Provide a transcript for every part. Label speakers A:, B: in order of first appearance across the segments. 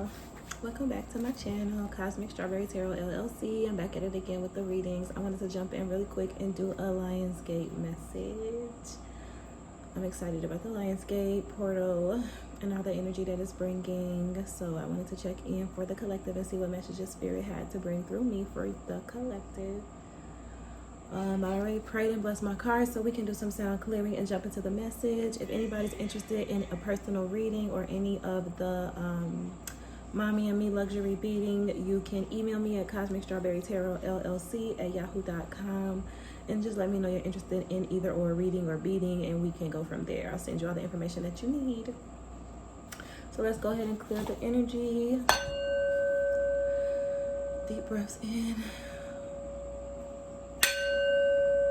A: y'all, welcome back to my channel, Cosmic Strawberry Tarot LLC. I'm back at it again with the readings. I wanted to jump in really quick and do a Lionsgate message. I'm excited about the Lionsgate portal and all the energy that it's bringing, so I wanted to check in for the collective and see what messages Spirit had to bring through me for the collective. I already prayed and blessed my cards, so we can do some sound clearing and jump into the message. If anybody's interested in a personal reading or any of the Mommy and Me luxury beading, you can email me at cosmicstrawberrytarotllc@yahoo.com and just let me know you're interested in either or reading or beading, and we can go from there. I'll send you all the information that you need. So let's go ahead and clear the energy. Deep breaths in.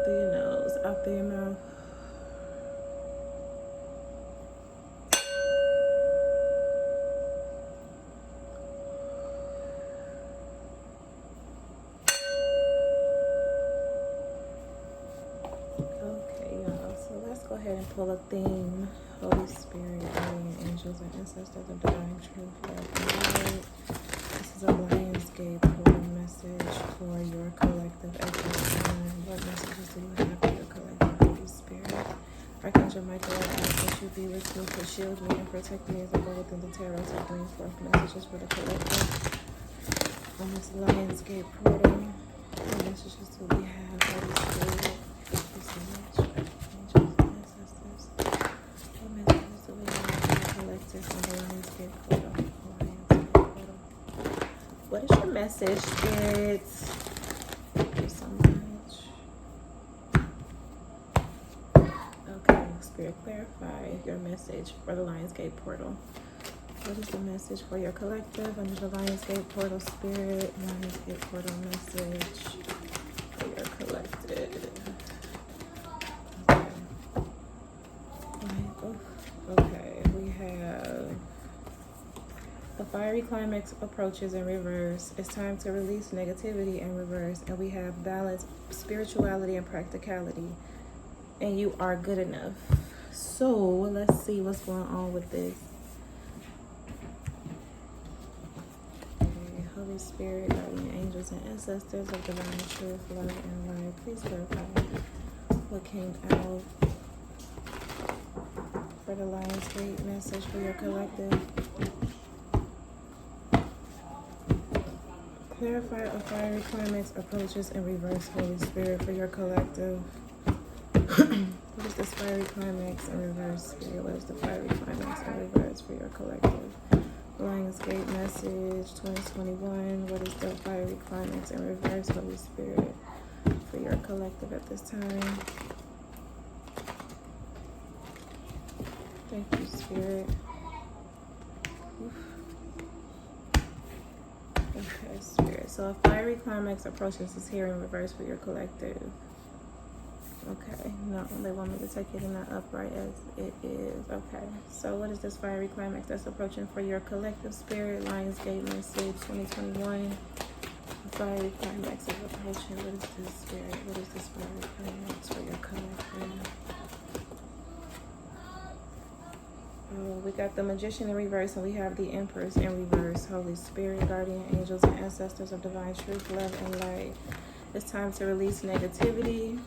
A: Through your nose, out through your mouth. Okay, y'all. So let's go ahead and pull a theme. Holy Spirit, guardian angels, and ancestors of divine truth, love, and light. This is a Lionsgate portal message for your collective at this time. What messages do you have for your collective, Holy Spirit? Archangel Michael, I ask that you be with me, to shield me and protect me as I go within the tarot to bring forth messages for the collective on this Lionsgate portal. What messages do we have, Holy Spirit? Thank you so much. Angels and ancestors. What messages do we have for the collective on the Lionsgate portal? What is your message, Spirit? Thank you so much. Okay, Spirit, clarify your message for the Lionsgate portal. What is the message for your collective under the Lionsgate portal, Spirit? Lionsgate portal message for your collective. Okay, we have the fiery climax approaches in reverse. It's time to release negativity in reverse. And we have balance, spirituality, and practicality. And you are good enough. So let's see what's going on with this. Okay, Holy Spirit, guardian angels, and ancestors of divine truth, love, and light. Please clarify what came out for the Lionsgate message for your collective. Clarify a fiery climax approaches in reverse, Holy Spirit, for your collective. What is this fiery climax in reverse, Spirit? What is the fiery climax in reverse for your collective? Lionsgate message 2021. What is the fiery climax in reverse, Holy Spirit, for your collective at this time? Thank you, Spirit. Okay, Spirit. So a fiery climax approaches is here in reverse for your collective. Okay. No, they want me to take it in the upright as it is. Okay. So what is this fiery climax that's approaching for your collective, Spirit? Lionsgate message 2021. The fiery climax is approaching. What is this, Spirit? What is this fiery climax for your collective? We got the Magician in reverse, and we have the Empress in reverse. Holy Spirit, guardian angels, and ancestors of divine truth, love, and light. It's time to release negativity.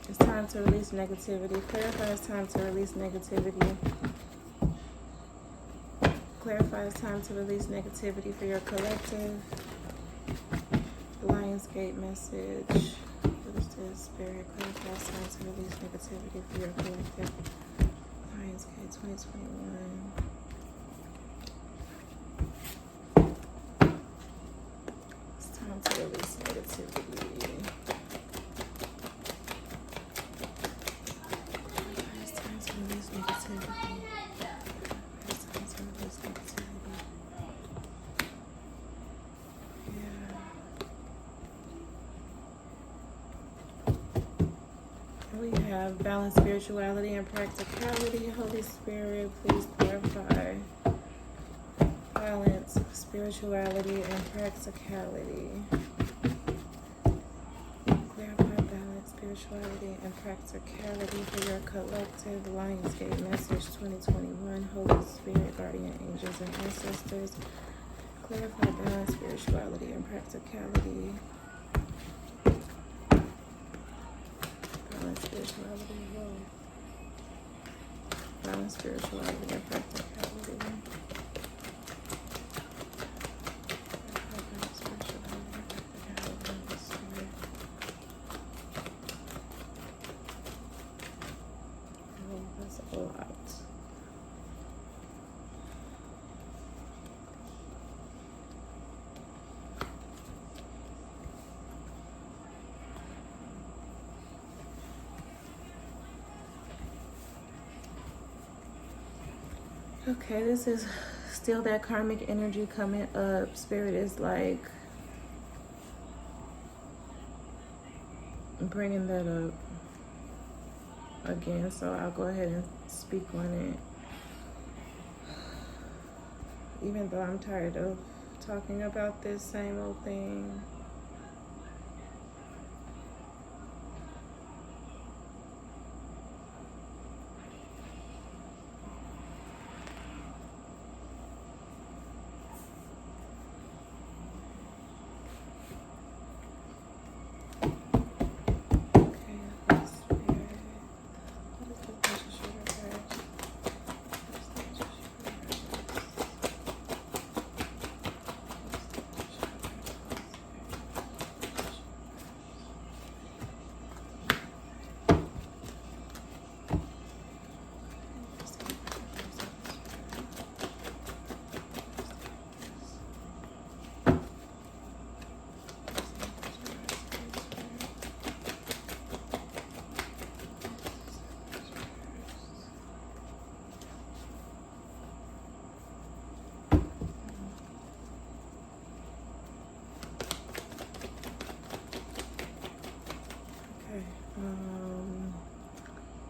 A: It's time to release negativity. Clarify it's time to release negativity. Clarify it's time to release negativity for your collective. Lionsgate message. What is this, Spirit? Clarify it's time to release negativity for your collective. Lionsgate 2021. It's time to release negativity. It's time to release negativity. It's time to release negativity. Yeah. We have balance, spirituality, and practicality. Holy Spirit, please clarify balance, spirituality, and practicality. Clarify balance, spirituality, and practicality for your collective. Lionsgate message 2021. Holy Spirit, guardian angels, and ancestors Clarify balance, spirituality, and practicality. Balance, spirituality, whoa. Balance, spirituality, and practicality. Balance, spirituality, and practicality. Oh, that's a lot. Okay, this is still that karmic energy coming up. Spirit is like bringing that up again, so I'll go ahead and speak on it. Even though I'm tired of talking about this same old thing.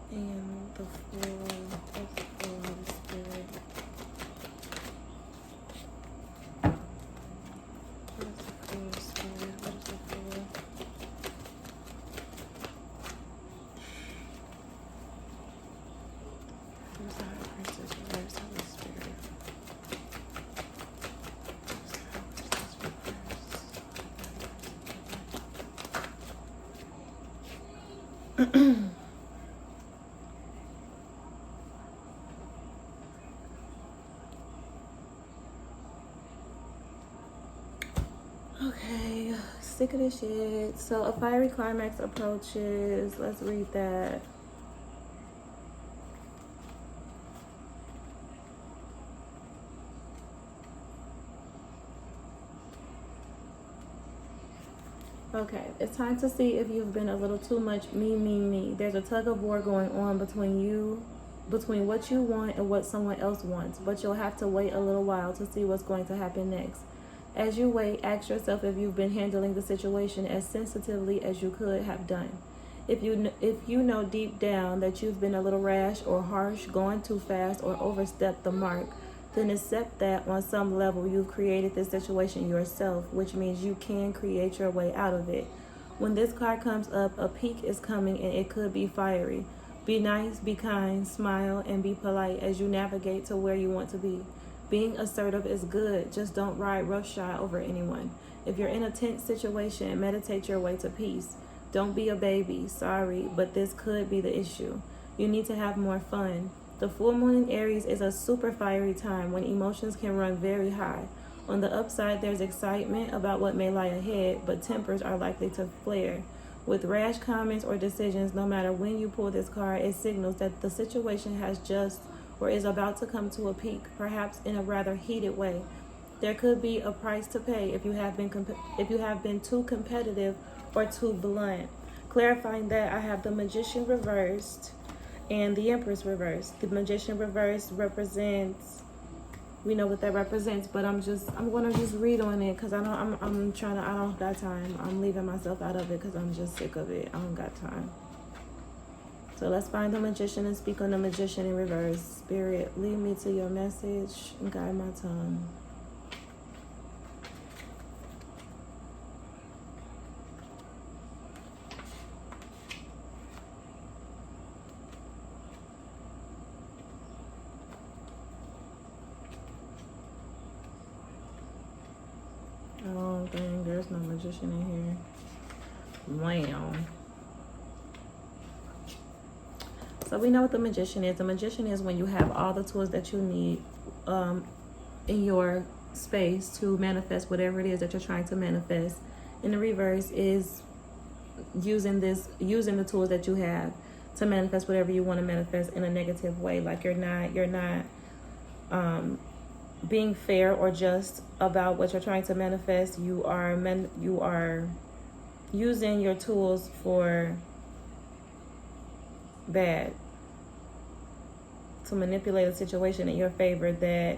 A: And the full Holy Spirit. What is the full Spirit? What is the full? Who's the High Priestess? Where's the Holy Spirit? Who's the High Priestess? Reverse. Okay, sick of this shit. So a fiery climax approaches. Let's read that. Okay, it's time to see if you've been a little too much me. There's a tug of war going on between what you want and what someone else wants, but you'll have to wait a little while to see what's going to happen next. As you wait, ask yourself if you've been handling the situation as sensitively as you could have done. If you know deep down that you've been a little rash or harsh, gone too fast, or overstepped the mark, then accept that on some level you've created this situation yourself, which means you can create your way out of it. When this card comes up, a peak is coming and it could be fiery. Be nice, be kind, smile, and be polite as you navigate to where you want to be. Being assertive is good, just don't ride roughshod over anyone. If you're in a tense situation, meditate your way to peace. Don't be a baby, sorry, but this could be the issue. You need to have more fun. The full moon in Aries is a super fiery time when emotions can run very high. On the upside, there's excitement about what may lie ahead, but tempers are likely to flare. With rash comments or decisions, no matter when you pull this card, it signals that the situation has just or is about to come to a peak, perhaps in a rather heated way. There could be a price to pay if you have been too competitive or too blunt. Clarifying that, I have the Magician reversed and the Empress reversed. The Magician reversed represents, we know what that represents, but I'm gonna just read on it because I don't got time. I'm leaving myself out of it because I'm just sick of it. I don't got time. So let's find the Magician and speak on the Magician in reverse. Spirit, lead me to your message and guide my tongue. whole thing. There's no magician in here. Wow. So we know what the magician is. The magician is when you have all the tools that you need in your space to manifest whatever it is that you're trying to manifest. And the reverse is using the tools that you have to manifest whatever you want to manifest in a negative way. Like you're not being fair or just about what you're trying to manifest. You are using your tools for bad, to manipulate a situation in your favor that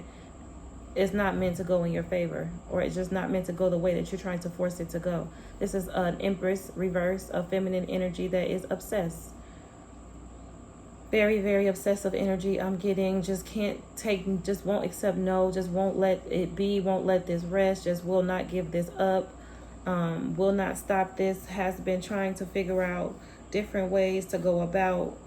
A: is not meant to go in your favor, or it's just not meant to go the way that you're trying to force it to go. This is an Empress reverse of feminine energy that is obsessed. Very, very obsessive energy I'm getting. Just can't take, just won't accept no, just won't let it be, won't let this rest, just will not give this up, will not stop this, has been trying to figure out different ways to go about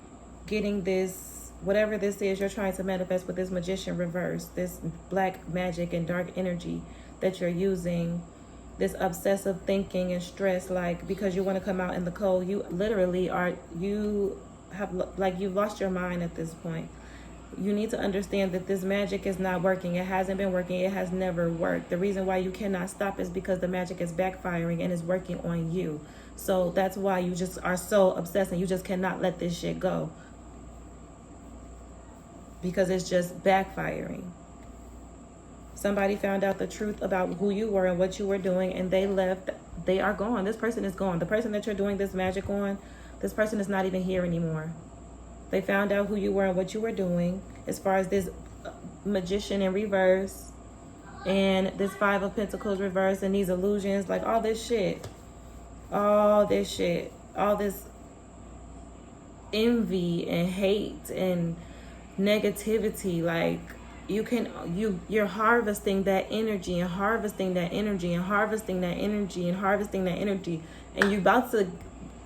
A: getting this, whatever this is you're trying to manifest with this magician reverse, this black magic and dark energy that you're using, this obsessive thinking and stress, like because you want to come out in the cold, you literally are, you have, like, you've lost your mind at this point. You need to understand that this magic is not working. It hasn't been working. It has never worked. The reason why you cannot stop is because the magic is backfiring and is working on you. So that's why you just are so obsessed and you just cannot let this shit go, because it's just backfiring. Somebody found out the truth about who you were and what you were doing, and they left. They are gone. This person is gone. The person that you're doing this magic on, this person is not even here anymore. They found out who you were and what you were doing, as far as this magician in reverse and this Five of Pentacles reverse and these illusions, like all this shit, all this envy and hate and negativity. Like you're harvesting that energy and harvesting that energy and harvesting that energy and harvesting that energy, and you're about to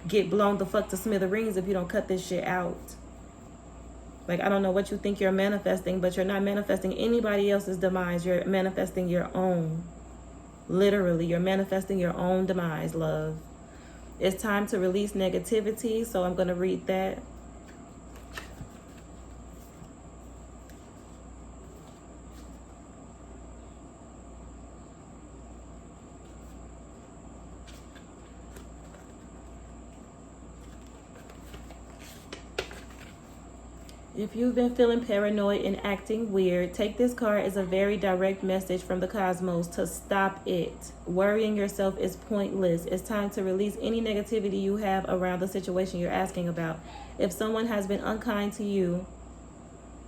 A: get blown the fuck to smithereens if you don't cut this shit out. Like, I don't know what you think you're manifesting, but you're not manifesting anybody else's demise. You're manifesting your own. Literally, you're manifesting your own demise, love. It's time to release negativity, so I'm going to read that. If you've been feeling paranoid and acting weird, take this card as a very direct message from the cosmos to stop it. Worrying yourself is pointless. It's time to release any negativity you have around the situation you're asking about. If someone has been unkind to you,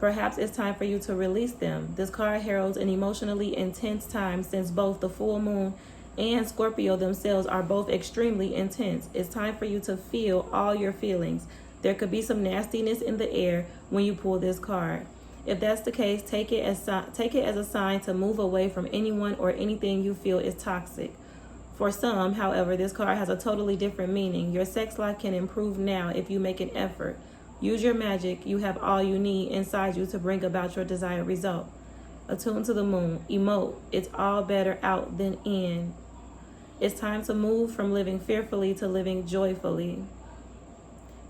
A: perhaps it's time for you to release them. This card heralds an emotionally intense time, since both the full moon and Scorpio themselves are both extremely intense. It's time for you to feel all your feelings. There could be some nastiness in the air when you pull this card. If that's the case, take it as a sign to move away from anyone or anything you feel is toxic. For some, however, this card has a totally different meaning. Your sex life can improve now if you make an effort. Use your magic. You have all you need inside you to bring about your desired result. Attune to the moon. Emote. It's all better out than in. It's time to move from living fearfully to living joyfully.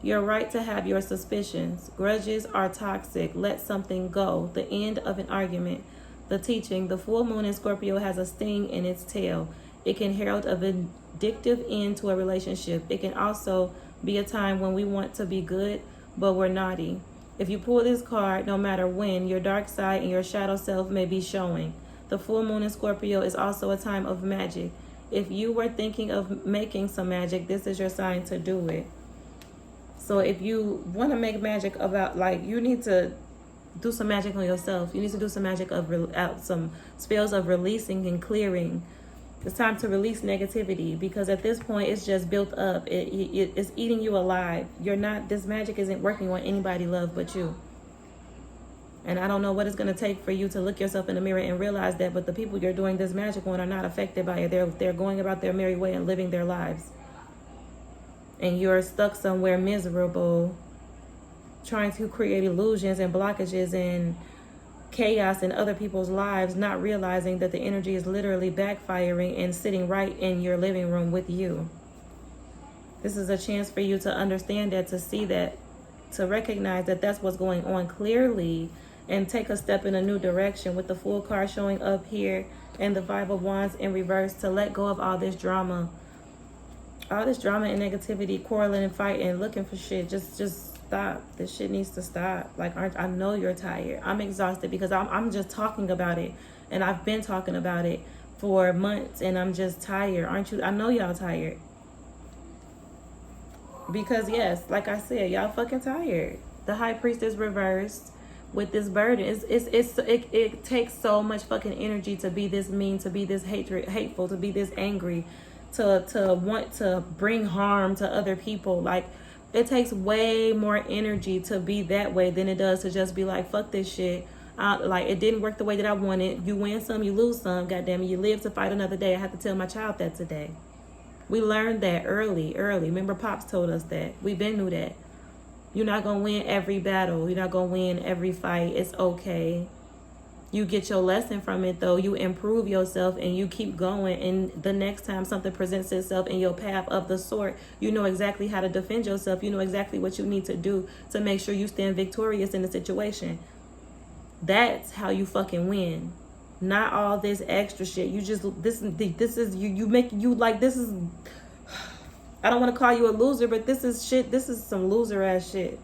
A: You're right to have your suspicions. Grudges are toxic. Let something go. The end of an argument. The teaching. The full moon in Scorpio has a sting in its tail. It can herald a vindictive end to a relationship. It can also be a time when we want to be good, but we're naughty. If you pull this card, no matter when, your dark side and your shadow self may be showing. The full moon in Scorpio is also a time of magic. If you were thinking of making some magic, this is your sign to do it. So if you want to make magic about, like, you need to do some magic on yourself. You need to do some magic of some spells of releasing and clearing. It's time to release negativity, because at this point it's just built up. It's eating you alive. This magic isn't working on anybody, love, but you. And I don't know what it's going to take for you to look yourself in the mirror and realize that, but the people you're doing this magic on are not affected by it. They're going about their merry way and living their lives. And you're stuck somewhere miserable, trying to create illusions and blockages and chaos in other people's lives, not realizing that the energy is literally backfiring and sitting right in your living room with you. This is a chance for you to understand that, to see that, to recognize that that's what's going on clearly, and take a step in a new direction with the Fool card showing up here and the Five of Wands in reverse, to let go of all this drama. All this drama and negativity, quarreling and fighting, looking for shit. Just stop. This shit needs to stop. Like, I know you're tired. I'm exhausted because I'm just talking about it. And I've been talking about it for months, and I'm just tired. Aren't you? I know y'all tired. Because yes, like I said, y'all fucking tired. The High Priestess reversed with this burden. It takes so much fucking energy to be this mean, to be this hateful, to be this angry, to want to bring harm to other people. Like, it takes way more energy to be that way than it does to just be like, fuck this shit. Like, it didn't work the way that I wanted. You win some, you lose some. Goddamn it, you live to fight another day. I have to tell my child that today. We learned that early. Remember, Pops told us that. We been knew that. You're not going to win every battle. You're not going to win every fight. It's okay. You get your lesson from it, though. You improve yourself and you keep going. And the next time something presents itself in your path of the sort, you know exactly how to defend yourself. You know exactly what you need to do to make sure you stand victorious in the situation. That's how you fucking win. Not all this extra shit. You just, this is you make you like, this is, I don't want to call you a loser, but this is shit. This is some loser ass shit.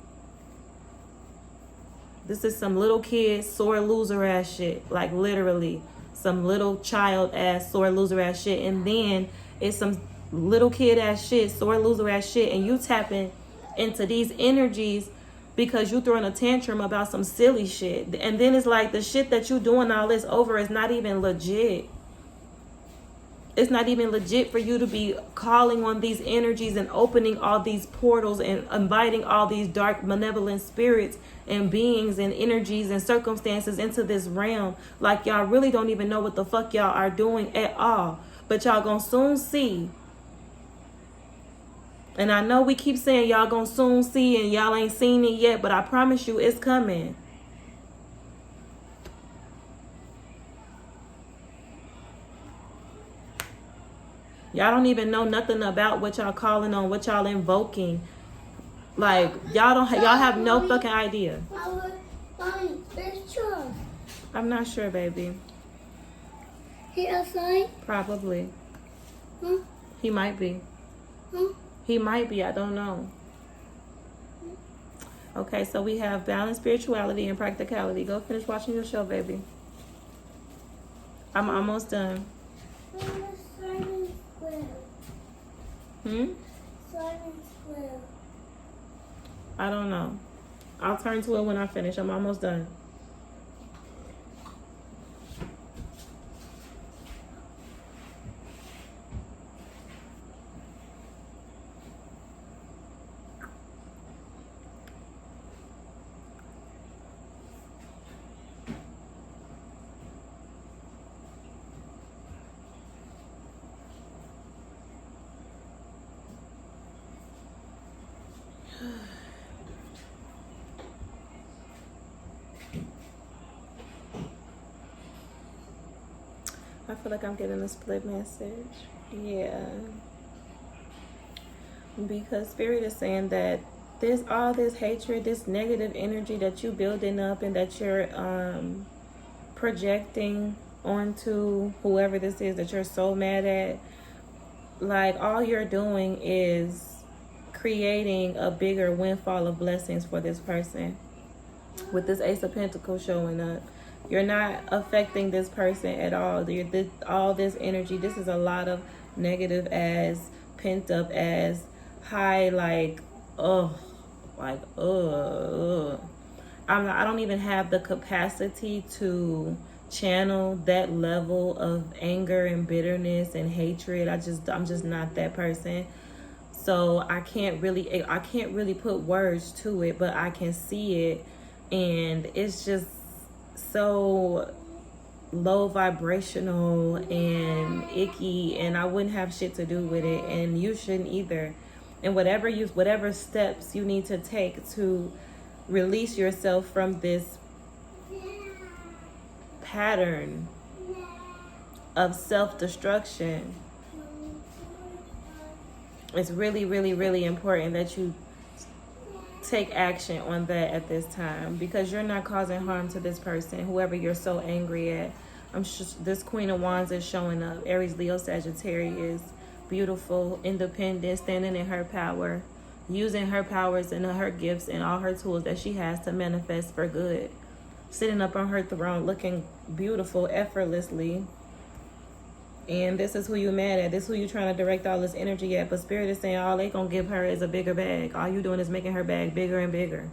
A: This is some little kid sore loser ass shit. Like, literally some little child ass sore loser ass shit. And then it's some little kid ass shit, sore loser ass shit, and you tapping into these energies because you throwing a tantrum about some silly shit. And then it's like the shit that you doing all this over is not even legit. It's not even legit for you to be calling on these energies and opening all these portals and inviting all these dark malevolent spirits and beings and energies and circumstances into this realm. Like, y'all really don't even know what the fuck y'all are doing at all. But y'all gonna soon see. And I know we keep saying y'all gonna soon see and y'all ain't seen it yet, but I promise you it's coming. Y'all don't even know nothing about what y'all calling on, what y'all invoking. Like, y'all have no fucking idea.
B: Mommy, where's Charles?
A: I'm not sure, baby.
B: He outside?
A: Probably.
B: Huh?
A: He might be.
B: Huh?
A: He might be, I don't know. Okay, so we have balance, spirituality, and practicality. Go finish watching your show, baby. I'm almost done.
B: Simon Square. Simon Square.
A: I don't know. I'll turn to it when I finish. I'm almost done. I feel like I'm getting a split message. Yeah. Because Spirit is saying that all this hatred, this negative energy that you building up and that you're projecting onto whoever this is that you're so mad at, like, all you're doing is creating a bigger windfall of blessings for this person. With this Ace of Pentacles showing up, you're not affecting this person at all. All this energy, this is a lot of negative as, pent up as, high, like, I don't even have the capacity to channel that level of anger and bitterness and hatred. I'm just not that person. So I can't really put words to it, but I can see it, and it's just so low vibrational and icky, and I wouldn't have shit to do with it, and you shouldn't either. And whatever steps you need to take to release yourself from this pattern of self-destruction, it's really, really, really important that you take action on that at this time, because you're not causing harm to this person, whoever you're so angry at. This Queen of Wands is showing up. Aries, Leo, Sagittarius. Beautiful, independent, standing in her power, using her powers and her gifts and all her tools that she has to manifest for good. Sitting up on her throne, looking beautiful, effortlessly. And this is who you mad at. This is who you trying to direct all this energy at. But Spirit is saying all they gonna give her is a bigger bag. All you doing is making her bag bigger and bigger.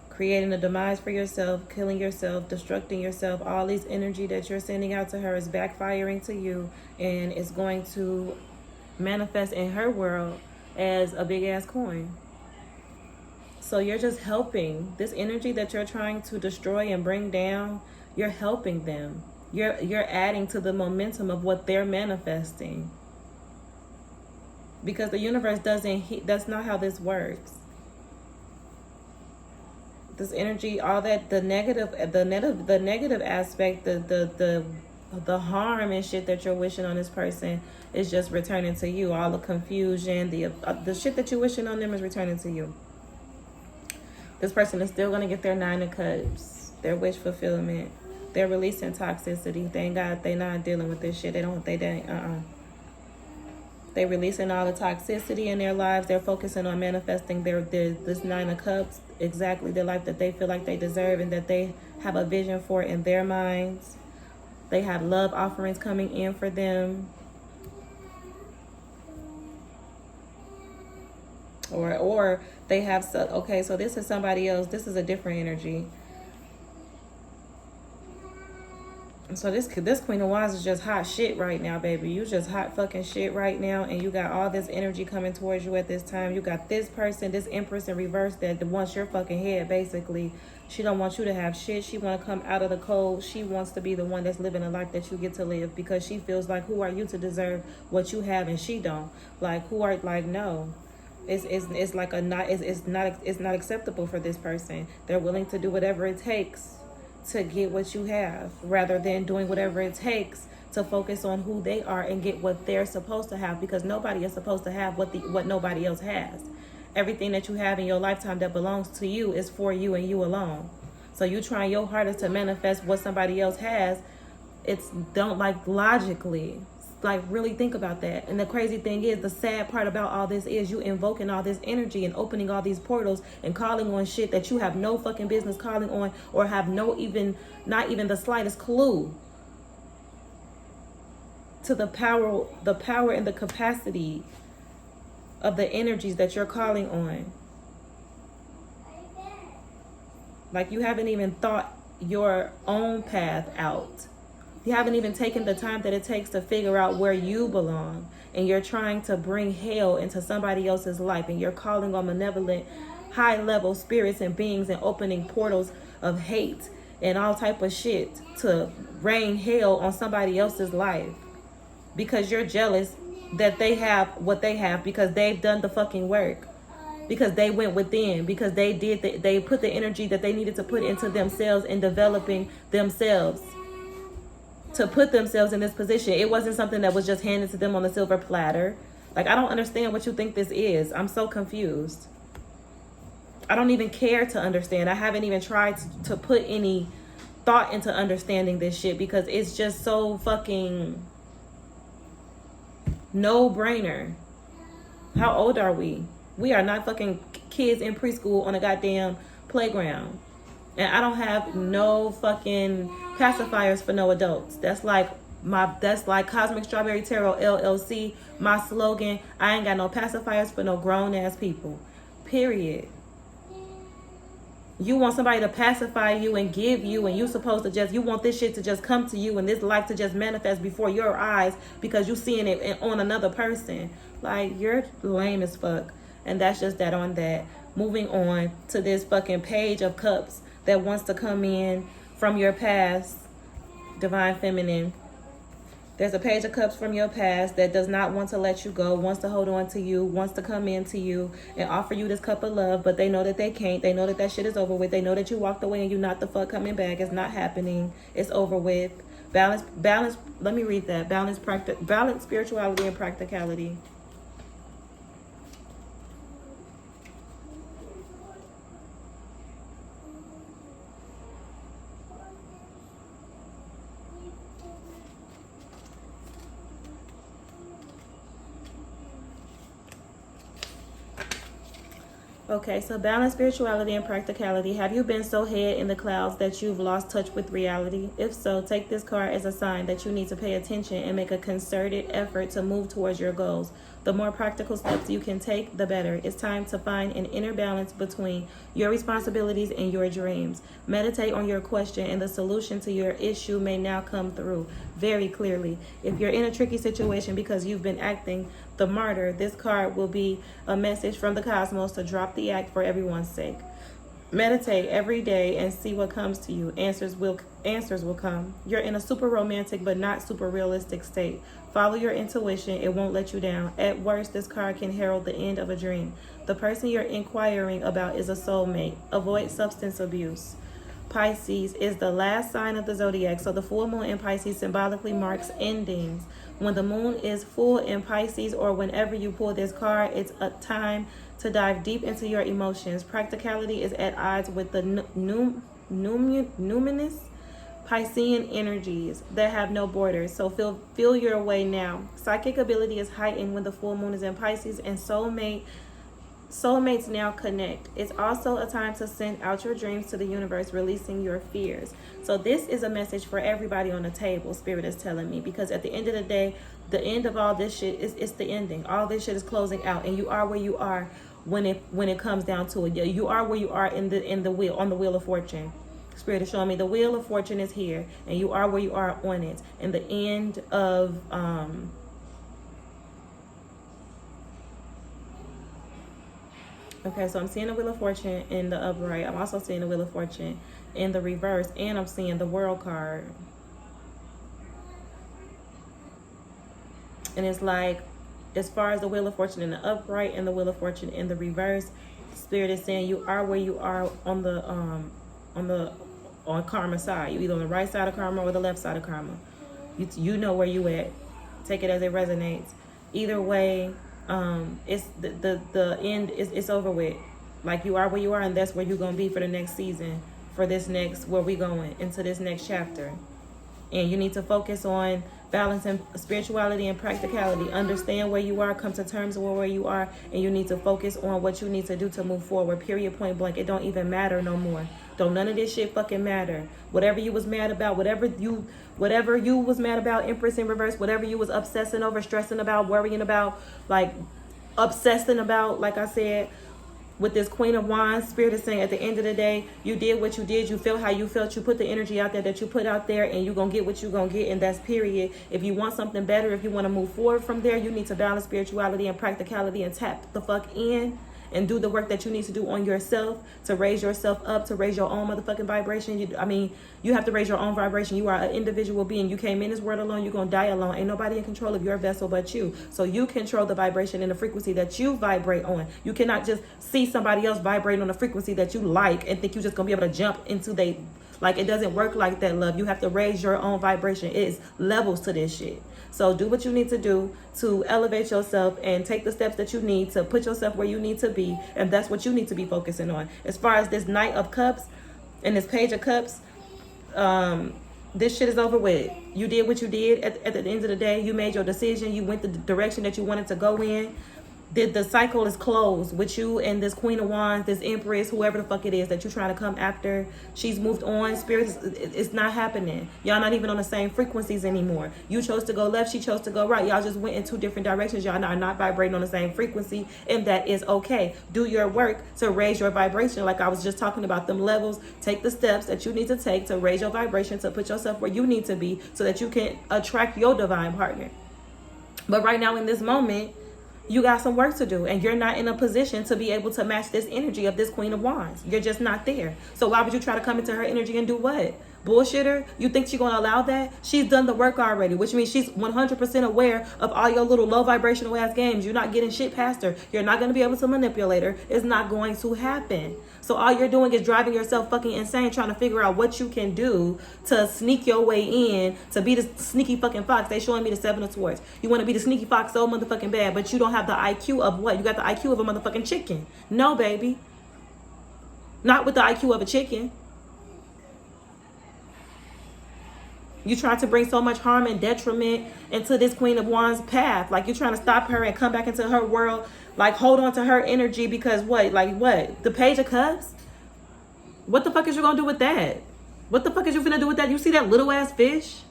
A: Creating a demise for yourself, killing yourself, destructing yourself. All this energy that you're sending out to her is backfiring to you, and it's going to manifest in her world as a big ass coin. So you're just helping. This energy that you're trying to destroy and bring down, you're helping them. You're adding to the momentum of what they're manifesting. Because the universe that's not how this works. This energy, all that, the negative aspect, the harm and shit that you're wishing on this person is just returning to you. All the confusion, the shit that you're wishing on them is returning to you. This person is still gonna get their 9 of Cups, their wish fulfillment. They're releasing toxicity. Thank God they're not dealing with this shit. They're releasing all the toxicity in their lives. They're focusing on manifesting this 9 of Cups, exactly the life that they feel like they deserve and that they have a vision for in their minds. They have love offerings coming in for them. Or they have, okay, so this is somebody else. This is a different energy. So this Queen of Wands is just hot shit right now, baby. You just hot fucking shit right now, and you got all this energy coming towards you at this time. You got this person, this Empress in reverse that wants your fucking head, basically. She don't want you to have shit. She want to come out of the cold. She wants to be the one that's living a life that you get to live, because she feels like, who are you to deserve what you have, and she don't. Like, no. It's not acceptable for this person. They're willing to do whatever it takes to get what you have, rather than doing whatever it takes to focus on who they are and get what they're supposed to have, because nobody is supposed to have what nobody else has. Everything that you have in your lifetime that belongs to you is for you and you alone. So you trying your hardest to manifest what somebody else has. Logically, really think about that. And the crazy thing is, the sad part about all this is you invoking all this energy and opening all these portals and calling on shit that you have no fucking business calling on, or have not even the slightest clue to the power and the capacity of the energies that you're calling on. Like, you haven't even thought your own path out. You haven't even taken the time that it takes to figure out where you belong. And you're trying to bring hell into somebody else's life. And you're calling on malevolent, high-level spirits and beings and opening portals of hate and all type of shit to rain hell on somebody else's life. Because you're jealous that they have what they have, because they've done the fucking work. Because they went within. Because they put the energy that they needed to put into themselves and developing themselves, to put themselves in this position. It wasn't something that was just handed to them on a silver platter. Like, I don't understand what you think this is. I'm so confused. I don't even care to understand. I haven't even tried to put any thought into understanding this shit, because it's just so fucking no-brainer. How old are we? We are not fucking kids in preschool on a goddamn playground. And I don't have no fucking pacifiers for no adults. That's like Cosmic Strawberry Tarot LLC, my slogan. I ain't got no pacifiers for no grown ass people. Period. You want somebody to pacify you and give you, and you supposed to you want this shit to just come to you and this life to just manifest before your eyes because you seeing it on another person. Like, you're lame as fuck. And that's just that on that. Moving on to this fucking Page of Cups that wants to come in from your past, Divine Feminine. There's a page of cups from your past that does not want to let you go, wants to hold on to you, wants to come into you and offer you this cup of love, but they know that they can't. They know that that shit is over with. They know that you walked away and you're not the fuck coming back. It's not happening. It's over with. Balance. Let me read that. Balance spirituality and practicality. Okay, so balance spirituality and practicality. Have you been so head in the clouds that you've lost touch with reality? If so, take this card as a sign that you need to pay attention and make a concerted effort to move towards your goals. The more practical steps you can take, the better. It's time to find an inner balance between your responsibilities and your dreams. Meditate on your question, and the solution to your issue may now come through very clearly. If you're in a tricky situation because you've been acting the martyr, this card will be a message from the cosmos to drop the act for everyone's sake. Meditate every day and see what comes to you. Answers will come. You're in a super romantic but not super realistic state. Follow your intuition. It won't let you down. At worst, this card can herald the end of a dream. The person you're inquiring about is a soulmate. Avoid substance abuse. Pisces is the last sign of the zodiac, so the full moon in Pisces symbolically marks endings. When the moon is full in Pisces, or whenever you pull this card, it's a time to dive deep into your emotions. Practicality is at odds with the numinous Piscean energies that have no borders, so feel your way now. Psychic ability is heightened when the full moon is in Pisces, and soulmates now connect. It's also a time to send out your dreams to the universe, releasing your fears. So this is a message for everybody on the table, Spirit is telling me, because at the end of the day, the end of all this shit is the ending. All this shit is closing out, and you are where you are when it comes down to it. You are where you are on the wheel of fortune. Spirit is showing me the wheel of fortune is here, and you are where you are on it. And the end of okay, so I'm seeing the wheel of fortune in the upright. I'm also seeing the wheel of fortune in the reverse, and I'm seeing the world card. And it's like, as far as the wheel of fortune in the upright and the wheel of fortune in the reverse, Spirit is saying you are where you are on karma side. You either on the right side of karma or the left side of karma. You know where you at. Take it as it resonates. Either way, it's the end is it's over with. Like, you are where you are, and that's where you're gonna be for the next season, for this next where we going into this next chapter. And you need to focus on balancing spirituality and practicality. Understand where you are, come to terms with where you are, and you need to focus on what you need to do to move forward. Period, point blank. It don't even matter no more. Don't none of this shit fucking matter. Whatever you was mad about, whatever you was mad about, Empress in reverse, whatever you was obsessing over, stressing about, worrying about, like obsessing about, like I said, with this Queen of Wands, Spirit is saying at the end of the day, you did what you did, you felt how you felt, you put the energy out there that you put out there, and you're going to get what you're going to get, and that's period. If you want something better, if you want to move forward from there, you need to balance spirituality and practicality and tap the fuck in and do the work that you need to do on yourself to raise yourself up, to raise your own motherfucking vibration. You have to raise your own vibration. You are an individual being. You came in this world alone. You're going to die alone. Ain't nobody in control of your vessel but you. So you control the vibration and the frequency that you vibrate on. You cannot just see somebody else vibrating on a frequency that you like and think you're just going to be able to jump into they. Like, it doesn't work like that, love. You have to raise your own vibration. It is levels to this shit. So do what you need to do to elevate yourself and take the steps that you need to put yourself where you need to be. And that's what you need to be focusing on. As far as this Knight of Cups and this Page of Cups, this shit is over with. You did what you did at the end of the day. You made your decision. You went the direction that you wanted to go in. The cycle is closed with you and this Queen of Wands, this Empress, whoever the fuck it is that you're trying to come after. She's moved on. Spirit, it's not happening. Y'all not even on the same frequencies anymore. You chose to go left. She chose to go right. Y'all just went in two different directions. Y'all are not vibrating on the same frequency, and that is okay. Do your work to raise your vibration. Like I was just talking about, them levels. Take the steps that you need to take to raise your vibration, to put yourself where you need to be so that you can attract your divine partner. But right now in this moment, you got some work to do, and you're not in a position to be able to match this energy of this Queen of Wands. You're just not there. So why would you try to come into her energy and do what? bullshitter? You think she's gonna allow that? She's done the work already, which means she's 100% aware of all your little low vibrational ass games. You're not getting shit past her. You're not gonna be able to manipulate her. It's not going to happen. So all you're doing is driving yourself fucking insane, trying to figure out what you can do to sneak your way in, to be the sneaky fucking fox. They showing me the 7 of Swords. You want to be the sneaky fox so motherfucking bad, but you don't have the IQ of what? You got the IQ of a motherfucking chicken. No, baby. Not with the IQ of a chicken. You try to bring so much harm and detriment into this Queen of Wands path. Like, you're trying to stop her and come back into her world. Like, hold on to her energy because what? Like, what? The Page of Cups? What the fuck is you gonna do with that? What the fuck is you finna do with that? You see that little ass fish?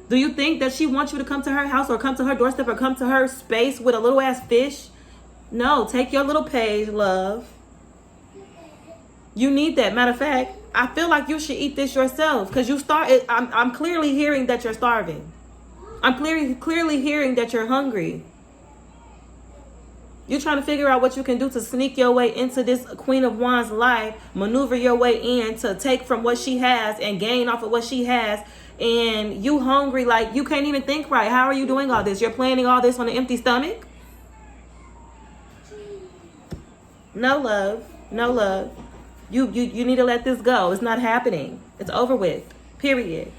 A: Do you think that she wants you to come to her house or come to her doorstep or come to her space with a little ass fish? No, take your little page, love. You need that. Matter of fact, I feel like you should eat this yourself because I'm clearly hearing that you're starving. I'm clearly hearing that you're hungry. You're trying to figure out what you can do to sneak your way into this Queen of Wands life, maneuver your way in to take from what she has and gain off of what she has. And you hungry, like you can't even think right. How are you doing all this? You're planning all this on an empty stomach? No, love. No, love. You need to let this go. It's not happening. It's over with. Period.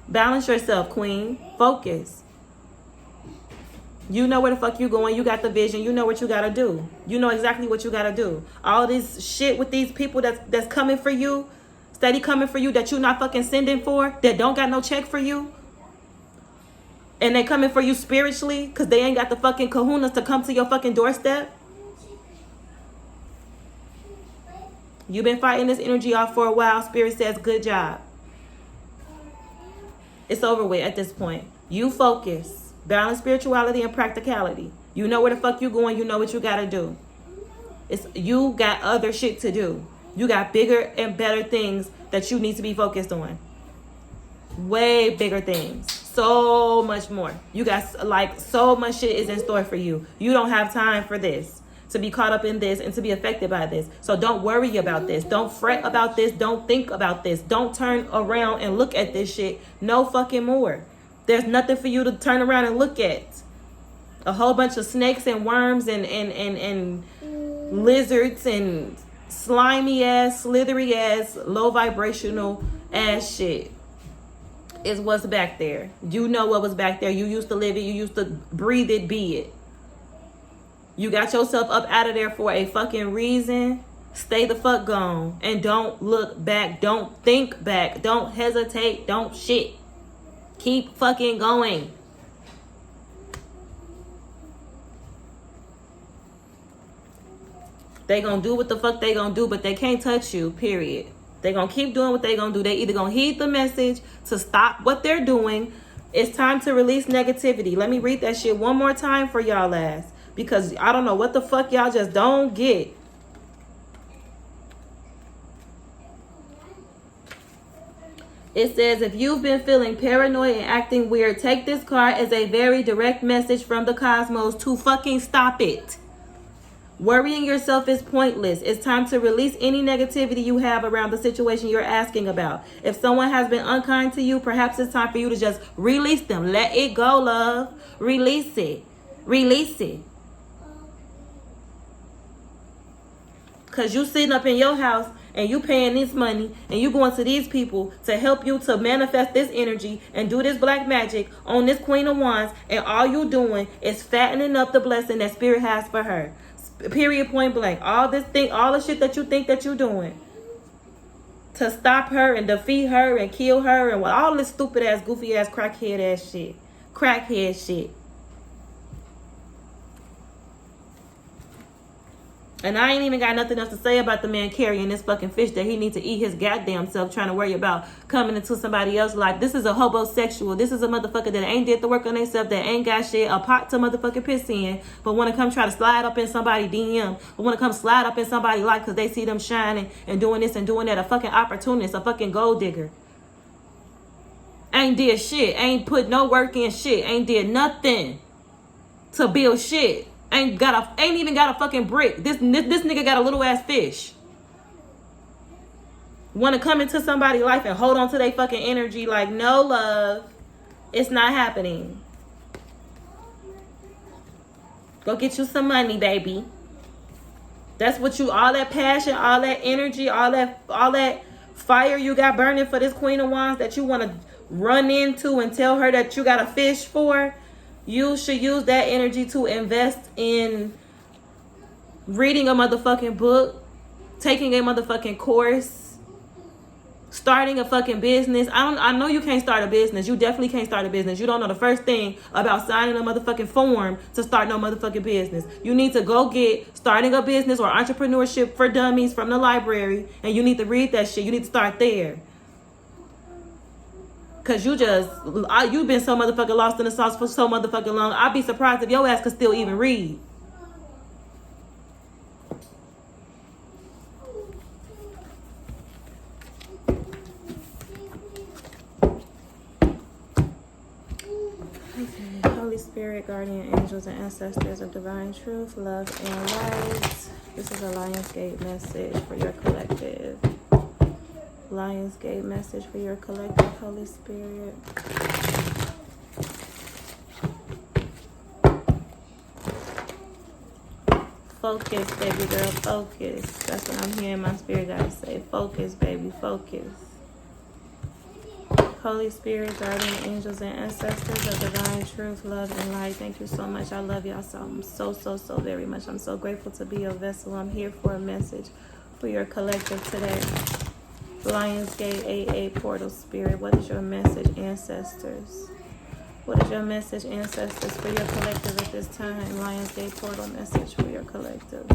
A: Balance yourself, Queen. Focus. You know where the fuck you going. You got the vision. You know what you got to do. You know exactly what you got to do. All this shit with these people that's coming for you, steady coming for you, that you not fucking sending for, that don't got no check for you. And they coming for you spiritually because they ain't got the fucking kahunas to come to your fucking doorstep. You've been fighting this energy off for a while. Spirit says, good job. It's over with at this point. You focus. Balance spirituality and practicality. You know where the fuck you going. You know what you got to do. You got other shit to do. You got bigger and better things that you need to be focused on. Way bigger things. So much more. You got like so much shit is in store for you. You don't have time for this. To be caught up in this and to be affected by this. So don't worry about this. Don't fret about this. Don't think about this. Don't turn around and look at this shit no fucking more. There's nothing for you to turn around and look at. A whole bunch of snakes and worms and lizards and slimy ass, slithery ass, low vibrational ass shit is what's back there. You know what was back there. You used to live it. You used to breathe it, be it. You got yourself up out of there for a fucking reason. Stay the fuck gone. And don't look back. Don't think back. Don't hesitate. Don't shit. Keep fucking going. They gonna do what the fuck they gonna do, but they can't touch you, period. They gonna keep doing what they gonna do. They either gonna heed the message to stop what they're doing. It's time to release negativity. Let me read that shit one more time for y'all ass. Because I don't know what the fuck y'all just don't get. It says, if you've been feeling paranoid and acting weird, take this card as a very direct message from the cosmos to fucking stop it. Worrying yourself is pointless. It's time to release any negativity you have around the situation you're asking about. If someone has been unkind to you, perhaps it's time for you to just release them. Let it go, love. Release it. Release it. Because you sitting up in your house and you paying this money and you going to these people to help you to manifest this energy and do this black magic on this Queen of Wands, and all you doing is fattening up the blessing that Spirit has for her. Period, point blank. All the shit that you think that you're doing to stop her and defeat her and kill her and all this stupid ass, goofy ass, crackhead ass shit. Crackhead shit. And I ain't even got nothing else to say about the man carrying this fucking fish that he needs to eat his goddamn self, trying to worry about coming into somebody else's life. This is a homosexual. This is a motherfucker that ain't did the work on themselves, that ain't got shit, a pot to motherfucking piss in, but want to come try to slide up in somebody DM, but want to come slide up in somebody's life because they see them shining and doing this and doing that. A fucking opportunist, a fucking gold digger. Ain't did shit. Ain't put no work in shit. Ain't did nothing to build shit. Ain't even got a fucking brick. This nigga got a little ass fish. want to come into somebody's life and hold on to their fucking energy. Like, no, love. It's not happening. Go get you some money, baby. That's what you, all that passion, all that energy, all that fire you got burning for this Queen of Wands that you want to run into and tell her that you got a fish for. You should use that energy to invest in reading a motherfucking book, taking a motherfucking course, starting a fucking business. I know you can't start a business. You definitely can't start a business. You don't know the first thing about signing a motherfucking form to start no motherfucking business. You need to go get starting a business or entrepreneurship for dummies from the library, and you need to read that shit. You need to start there. Cause you've been so motherfucking lost in the sauce for so motherfucking long. I'd be surprised if your ass could still even read. Okay. Holy Spirit, guardian angels, and ancestors of divine truth, love, and light. This is a Lionsgate message for your collective. Lionsgate message for your collective, Holy Spirit. Focus, baby girl, focus. That's what I'm hearing my spirit guys say. Focus, baby, focus. Holy Spirit, guardian angels, and ancestors of divine truth, love, and light. Thank you so much. I love y'all so very much. I'm so grateful to be your vessel. I'm here for a message for your collective today. Lionsgate 88 portal spirit. What is your message, ancestors? What is your message, ancestors, for your collective at this time? Lionsgate portal message for your collective.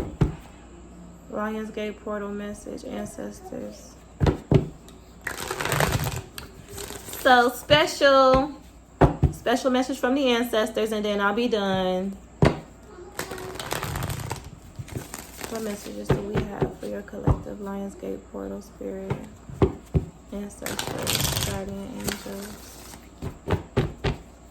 A: Lionsgate portal message, ancestors. So special message from the ancestors, and then I'll be done. What messages do we have for your collective? Lionsgate portal spirit, ancestors, guardian angels,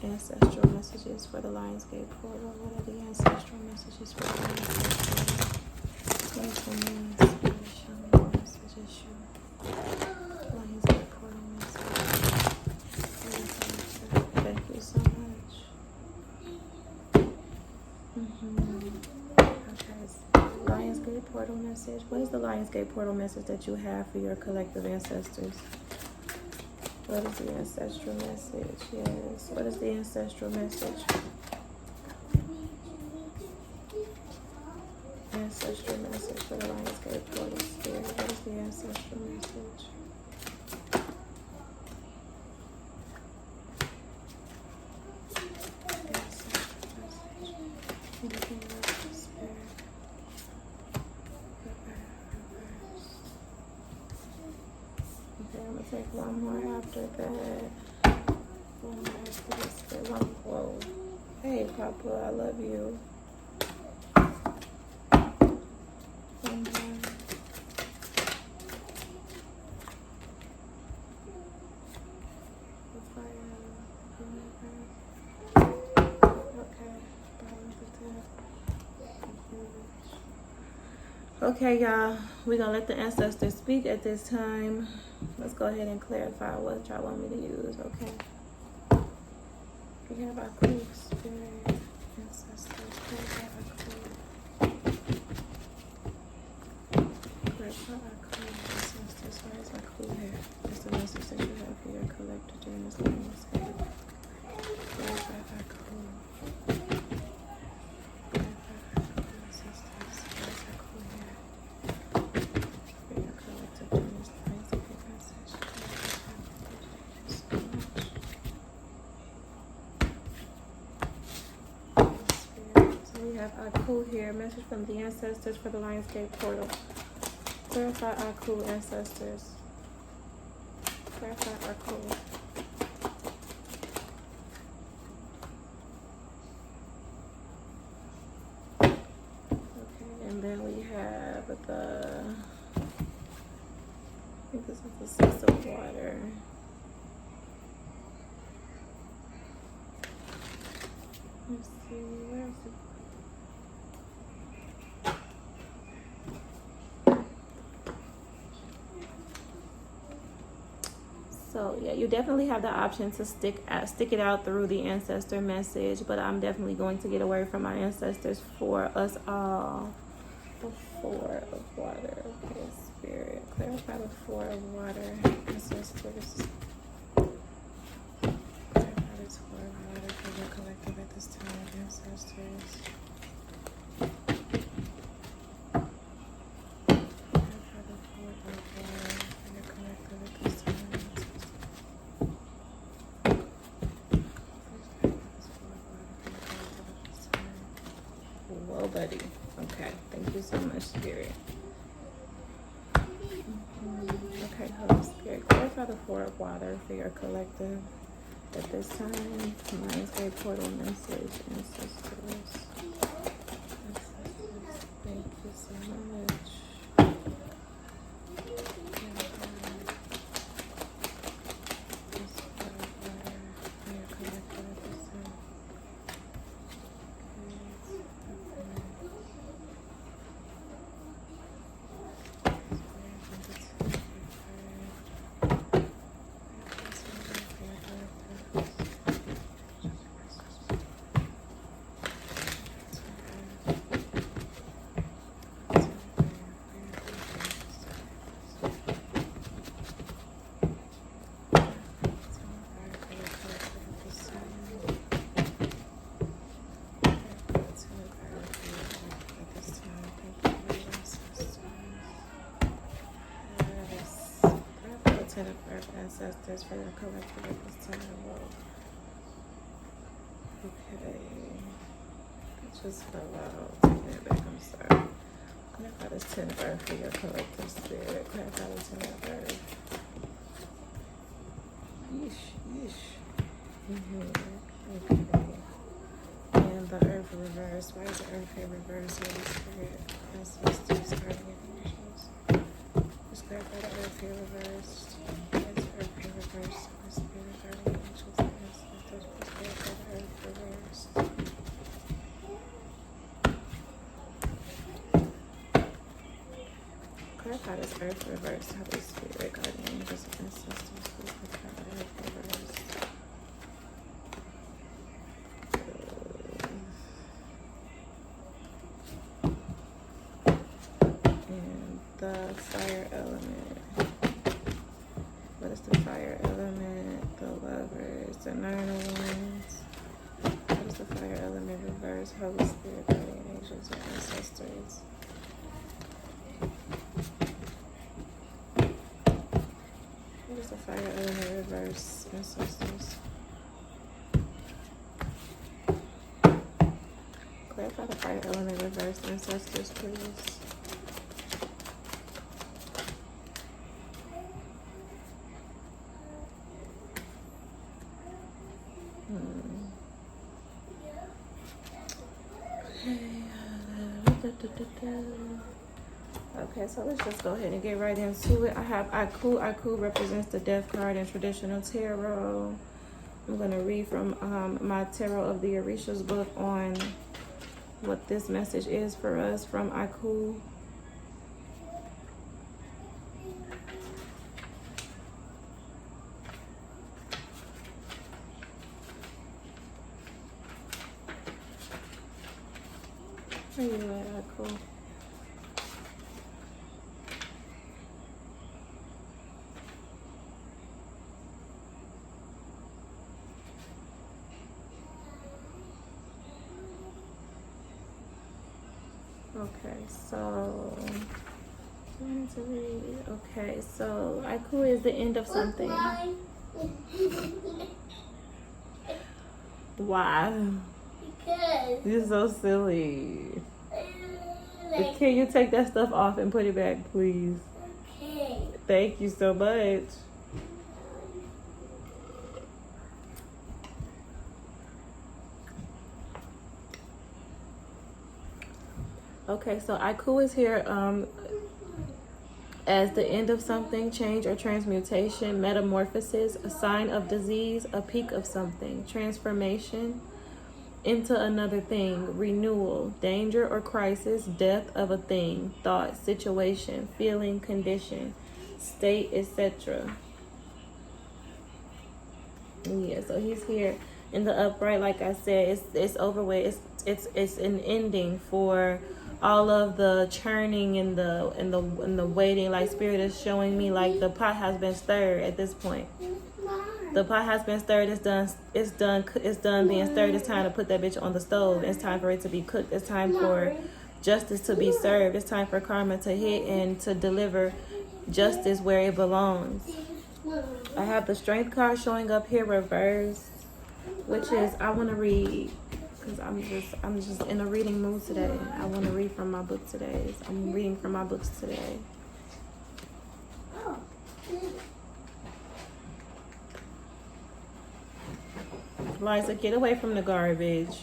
A: ancestral messages for the Lionsgate portal. What are the ancestral messages for the Lionsgate portal? Please tell me, Spirit, show me what messages you. Lionsgate portal message. Thank you so much. Okay. Lionsgate portal message. What is the Lionsgate portal message that you have for your collective ancestors? What is the ancestral message? Yes. What is the ancestral message? Ancestral message for the Lionsgate portal spirit. What is the ancestral message? Take one more after that. One more after this. Whoa. Hey, Papa, I love you. One more. Okay, y'all. We're going to let the ancestors speak at this time. Let's go ahead and clarify what y'all want me to use, okay? We have our cool spirit, ancestors. Clarify our cool ancestors. Why is our cool here? That's the message that you have for your collector during this landscape. Clarify our cool. Aku here. Message from the ancestors for the Lionsgate portal. Clarify Aku, ancestors. Clarify Aku. Okay, and then we have the, I think this is the 6 of water. Let's see, where is it? So yeah, you definitely have the option to stick it out through the ancestor message, but I'm definitely going to get a word from my ancestors for us all. The Four of Water. Okay, Spirit, clarify the Four of Water. Ancestors, clarify this Four of Water for your collective at this time. Ancestors, clarify the Four of Water for your collective at this time. Whoa, buddy. Okay, thank you so much, Spirit. Okay, Holy Spirit, clarify the Four of Water for your collective at this time. Lionsgate portal message, ancestors. Thank you so much. Ten of Earth ancestors for your collective at this time. Okay. It just fell out. Taking it back, I'm sorry. Clarify this 10 of Earth for your collective spirit. Clarify the 10 of Earth. Yeesh, yeesh. Okay. And the Earth reverse. Why is the Earth here reverse? Holy Spirit. Ancestors, guardian angels. Just clarify the Earth here reversed. Why is the Earth here reversed? Holy Spirit, guardian angels, and ancestors. Just clarify the Earth reversed. Clarify this Earth reversed. Holy Spirit, guardian angels, and ancestors. Please clarify the Earth reversed. And the fire element. What is the fire element? The Lovers, the Nine of Wands. What is the fire element reverse? Holy Spirit, guardian angels, and ancestors. What is the fire element reverse? Ancestors. Clarify the fire element reverse. Ancestors, please. Okay, so let's just go ahead and get right into it. I have Aku. Aku represents the death card in traditional tarot. I'm going to read from my Tarot of the Orishas book on what this message is for us from Aku. Where you at, Aku? Okay, so I wanted to read. Okay, so Aku is the end of something. Why?
B: Because.
A: You're so silly. Can you take that stuff off and put it back, please?
B: Okay.
A: Thank you so much. Okay, so Aku is here as the end of something, change or transmutation, metamorphosis, a sign of disease, a peak of something, transformation into another thing, renewal, danger or crisis, death of a thing, thought, situation, feeling, condition, state, etc. Yeah, so he's here in the upright. Like I said, it's over with. It's an ending for all of the churning and the waiting. Like spirit is showing me like the pot has been stirred at this point. The pot has been stirred. It's done. It's done. It's done being stirred. It's time to put that bitch on the stove. It's time for it to be cooked. It's time for justice to be served. It's time for karma to hit and to deliver justice where it belongs. I have the strength card showing up here reversed, which is I want to read because I'm just in a reading mood today. I want to read from my book today. So I'm reading from my books today. Liza, get away from the garbage.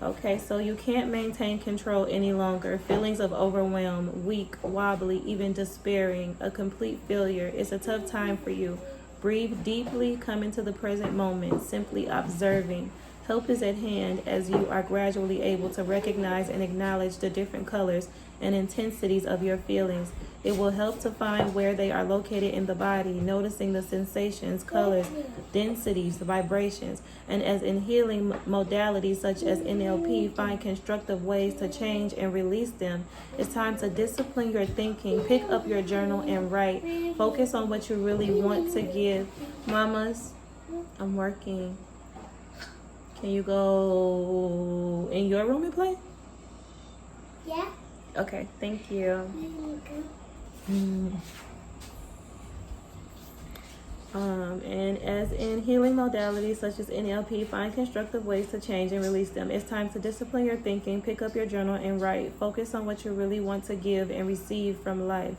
A: Okay, so you can't maintain control any longer. Feelings of overwhelm, weak, wobbly, even despairing, a complete failure. It's a tough time for you. Breathe deeply, come into the present moment, simply observing. Help is at hand as you are gradually able to recognize and acknowledge the different colors and intensities of your feelings. It will help to find where they are located in the body, noticing the sensations, colors, densities, vibrations, and as in healing modalities such as NLP, find constructive ways to change and release them. It's time to discipline your thinking, pick up your journal and write. Focus on what you really want to give. Mamas, I'm working. Can you go in your room and play?
B: Yeah.
A: Okay, thank you. And as in healing modalities such as NLP, find constructive ways to change and release them. It's time to discipline your thinking, pick up your journal and write. Focus on what you really want to give and receive from life.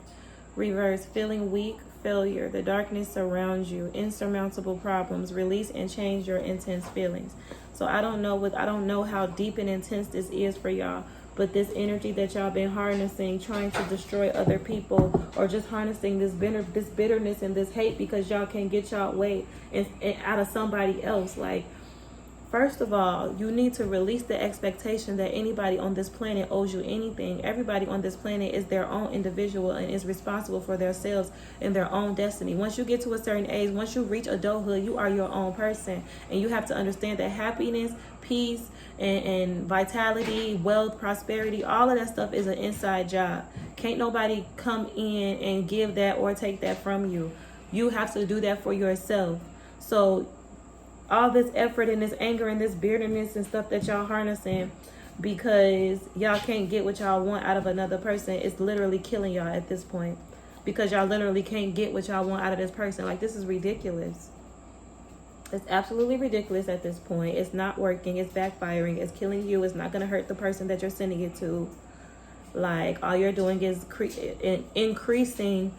A: Reverse, feeling weak, failure, the darkness surrounds you, insurmountable problems. Release and change your intense feelings. So I don't know how deep and intense this is for y'all. But this energy that y'all been harnessing, trying to destroy other people, or just harnessing this bitterness and this hate because y'all can't get y'all way and out of somebody else. Like, first of all, you need to release the expectation that anybody on this planet owes you anything. Everybody on this planet is their own individual and is responsible for themselves and their own destiny. Once you get to a certain age, once you reach adulthood, you are your own person. And you have to understand that happiness, peace, and vitality, wealth, prosperity, all of that stuff is an inside job. Can't nobody come in and give that or take that from you. You have to do that for yourself. So all this effort and this anger and this bitterness and stuff that y'all harnessing because y'all can't get what y'all want out of another person is literally killing y'all at this point, because y'all literally can't get what y'all want out of this person. Like, this is ridiculous. It's absolutely ridiculous at this point. It's not working. It's backfiring. It's killing you. It's not going to hurt the person that you're sending it to. Like, all you're doing is increasing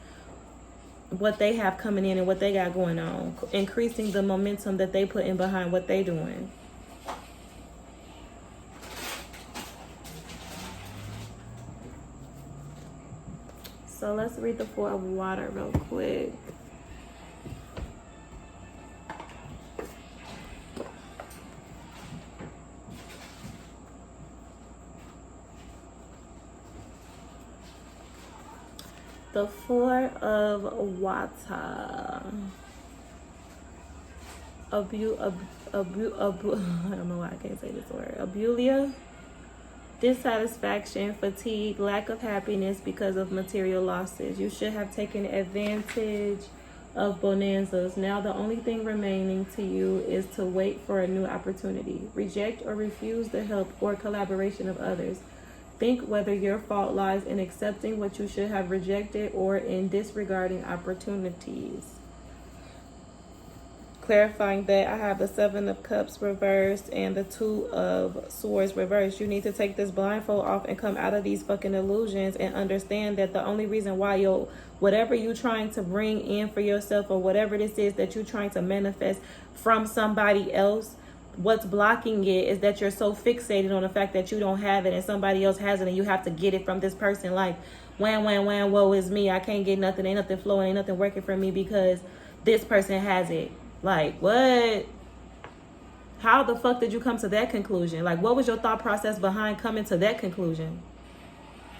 A: what they have coming in and what they got going on, increasing the momentum that they put in behind what they doing. So let's read the Four of Water real quick. The Four of Water. I don't know why I can't say this word. Abulia. Dissatisfaction, fatigue, lack of happiness because of material losses. You should have taken advantage of bonanzas. Now the only thing remaining to you is to wait for a new opportunity. Reject or refuse the help or collaboration of others. Think whether your fault lies in accepting what you should have rejected or in disregarding opportunities. Clarifying that, I have the Seven of Cups reversed and the Two of Swords reversed. You need to take this blindfold off and come out of these fucking illusions and understand that the only reason why whatever you're trying to bring in for yourself or whatever this is that you're trying to manifest from somebody else, what's blocking it is that you're so fixated on the fact that you don't have it and somebody else has it and you have to get it from this person. Like, wham, woe is me. I can't get nothing. Ain't nothing flowing. Ain't nothing working for me because this person has it. Like, what? How the fuck did you come to that conclusion? Like, what was your thought process behind coming to that conclusion?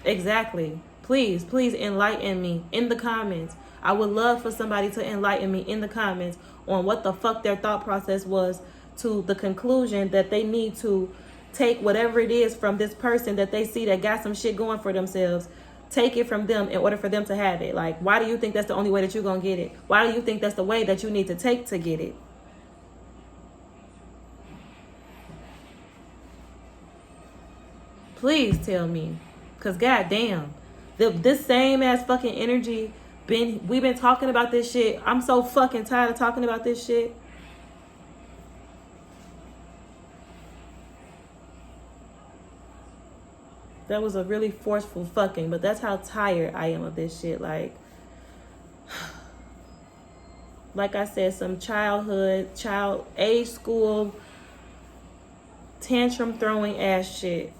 A: Exactly. Please, please enlighten me in the comments. I would love for somebody to enlighten me in the comments on what the fuck their thought process was to the conclusion that they need to take whatever it is from this person that they see that got some shit going for themselves. Take it from them in order for them to have it. Like, why do you think that's the only way that you're going to get it? Why do you think that's the way that you need to take to get it? Please tell me. Because goddamn, this same ass fucking energy, we've been talking about this shit. I'm so fucking tired of talking about this shit. That was a really forceful fucking, but that's how tired I am of this shit. Like I said, some age school, tantrum throwing ass shit.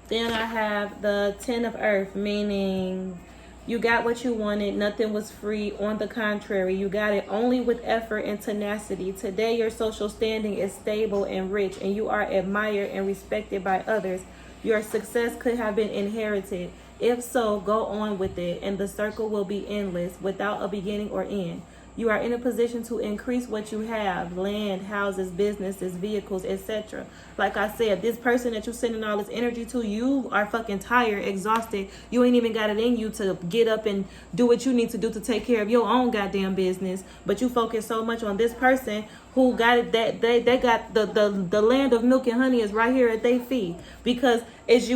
A: Then I have the 10 of Earth, meaning you got what you wanted. Nothing was free. On the contrary, you got it only with effort and tenacity. Today, your social standing is stable and rich, and you are admired and respected by others. Your success could have been inherited. If so, go on with it, and the circle will be endless without a beginning or end. You are in a position to increase what you have: land, houses, businesses, vehicles, etc. Like I said, this person that you're sending all this energy to, you are fucking tired, exhausted. You ain't even got it in you to get up and do what you need to do to take care of your own goddamn business. But you focus so much on this person who got it, that they got the land of milk and honey is right here at their feet. Because if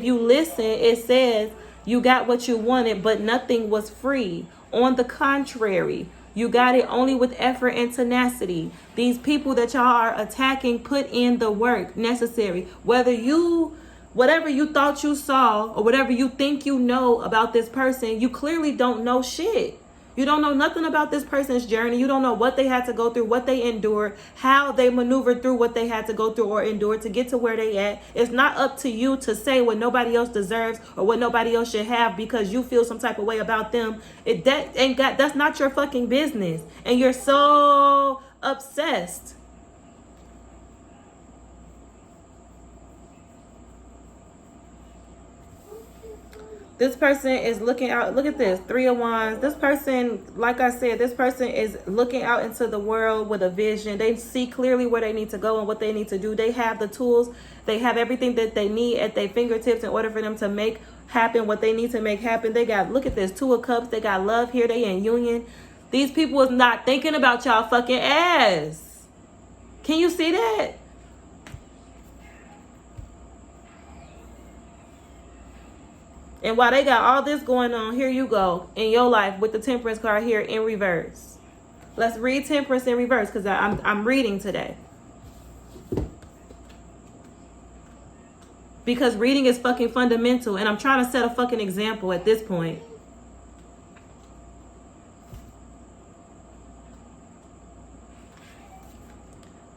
A: you listen, it says you got what you wanted, but nothing was free. On the contrary, you got it only with effort and tenacity. These people that y'all are attacking put in the work necessary. Whatever you thought you saw or whatever you think you know about this person, you clearly don't know shit. You don't know nothing about this person's journey. You don't know what they had to go through, what they endured, how they maneuvered through what they had to go through or endure to get to where they at. It's not up to you to say what nobody else deserves or what nobody else should have because you feel some type of way about them. That's not your fucking business. And you're so obsessed. This person is looking out. Look at this. 3 of Wands. This person, like I said, this person is looking out into the world with a vision. They see clearly where they need to go and what they need to do. They have the tools. They have everything that they need at their fingertips in order for them to make happen what they need to make happen. They got, look at this, 2 of Cups. They got love here. They in union. These people is not thinking about y'all fucking ass. Can you see that? And while they got all this going on, here you go in your life with the Temperance card here in reverse. Let's read Temperance in reverse because I'm reading today. Because reading is fucking fundamental and I'm trying to set a fucking example at this point.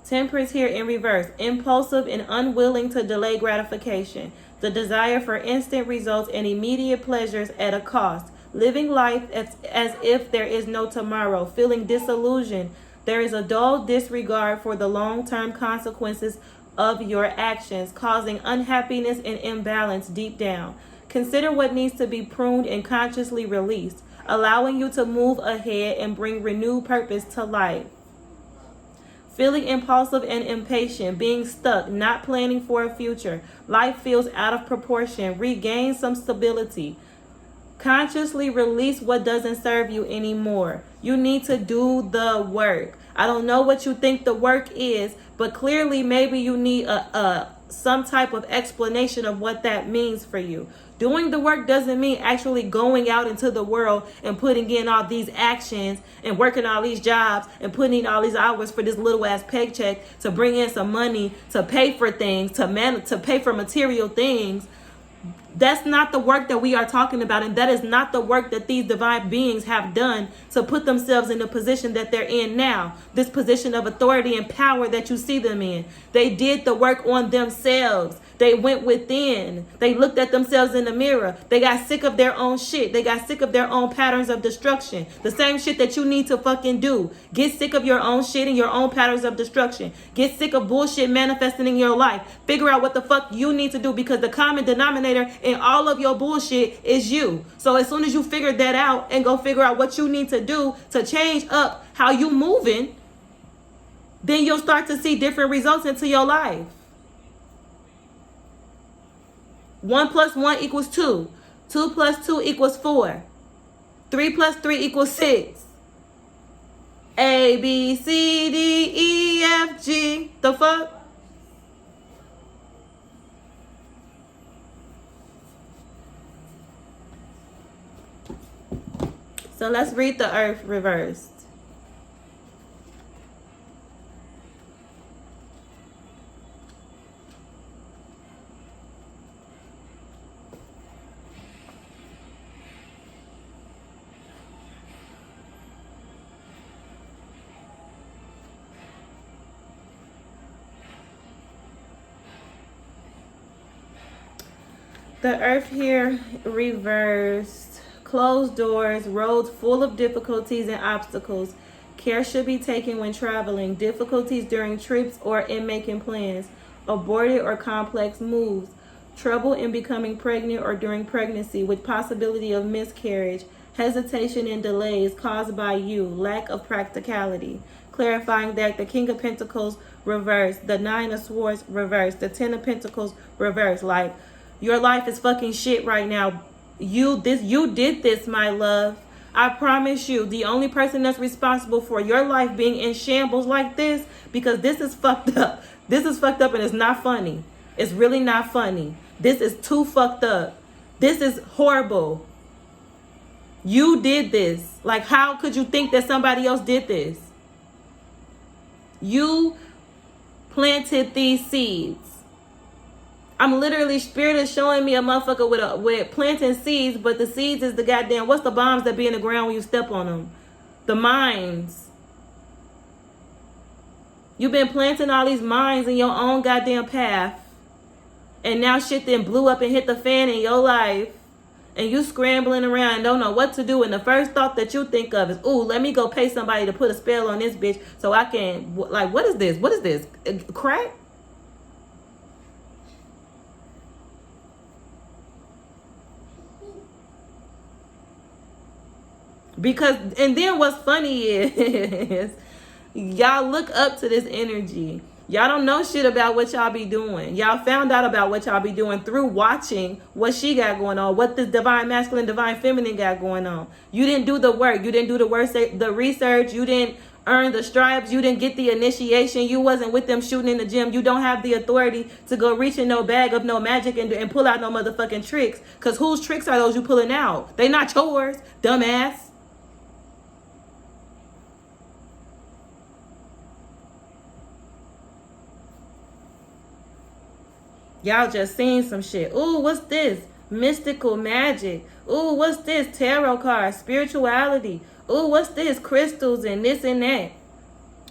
A: Temperance here in reverse. Impulsive and unwilling to delay gratification. The desire for instant results and immediate pleasures at a cost. Living life as if there is no tomorrow. Feeling disillusioned. There is a dull disregard for the long-term consequences of your actions, causing unhappiness and imbalance deep down. Consider what needs to be pruned and consciously released, allowing you to move ahead and bring renewed purpose to life. Feeling impulsive and impatient, being stuck, not planning for a future. Life feels out of proportion. Regain some stability. Consciously release what doesn't serve you anymore. You need to do the work. I don't know what you think the work is, but clearly maybe you need some type of explanation of what that means for you. Doing the work doesn't mean actually going out into the world and putting in all these actions and working all these jobs and putting in all these hours for this little ass paycheck to bring in some money to pay for things, to pay for material things. That's not the work that we are talking about, and that is not the work that these divine beings have done to put themselves in the position that they're in now, this position of authority and power that you see them in. They did the work on themselves They went within. They looked at themselves in the mirror. They got sick of their own shit. They got sick of their own patterns of destruction. The same shit that you need to fucking do. Get sick of your own shit and your own patterns of destruction. Get sick of bullshit manifesting in your life. Figure out what the fuck you need to do, because the common denominator in all of your bullshit is you. So as soon as you figure that out and go figure out what you need to do to change up how you moving, then you'll start to see different results into your life. 1 + 1 = 2. 2 + 2 = 4. 3 + 3 = 6. A, B, C, D, E, F, G. The fuck? So let's read the earth reversed. The earth here reversed. Closed doors, roads full of difficulties and obstacles. Care should be taken when traveling. Difficulties during trips or in making plans. Aborted or complex moves. Trouble in becoming pregnant or during pregnancy with possibility of miscarriage. Hesitation and delays caused by you. Lack of practicality. Clarifying that the King of Pentacles reversed. The 9 of Swords reversed. The 10 of Pentacles reversed. Like, your life is fucking shit right now. You did this, my love. I promise you, the only person that's responsible for your life being in shambles like this, because this is fucked up. This is fucked up and it's not funny. It's really not funny. This is too fucked up. This is horrible. You did this. Like, how could you think that somebody else did this? You planted these seeds. I'm literally, spirit is showing me a motherfucker with planting seeds, but the seeds is the goddamn, what's the bombs that be in the ground when you step on them? The mines. You've been planting all these mines in your own goddamn path. And now shit then blew up and hit the fan in your life. And you scrambling around and don't know what to do. And the first thought that you think of is, ooh, let me go pay somebody to put a spell on this bitch so I can, like, what is this? What is this? Crack? Because, and then what's funny is, y'all look up to this energy. Y'all don't know shit about what y'all be doing. Y'all found out about what y'all be doing through watching what she got going on, what this divine masculine, divine feminine got going on. You didn't do the work. You didn't do the research. You didn't earn the stripes. You didn't get the initiation. You wasn't with them shooting in the gym. You don't have the authority to go reach in no bag of no magic and pull out no motherfucking tricks. Because whose tricks are those you pulling out? They not yours, dumbass. Y'all just seen some shit. Ooh, what's this? Mystical magic. Ooh, what's this? Tarot cards, spirituality. Ooh, what's this? Crystals and this and that.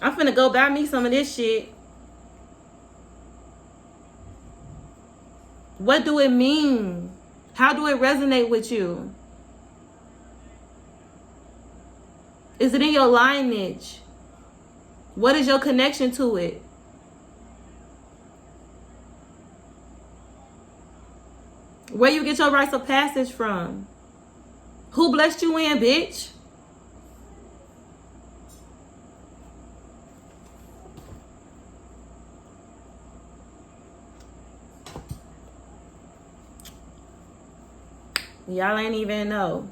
A: I'm finna go buy me some of this shit. What do it mean? How do it resonate with you? Is it in your lineage? What is your connection to it? Where you get your rites of passage from? Who blessed you in, bitch? Y'all ain't even know.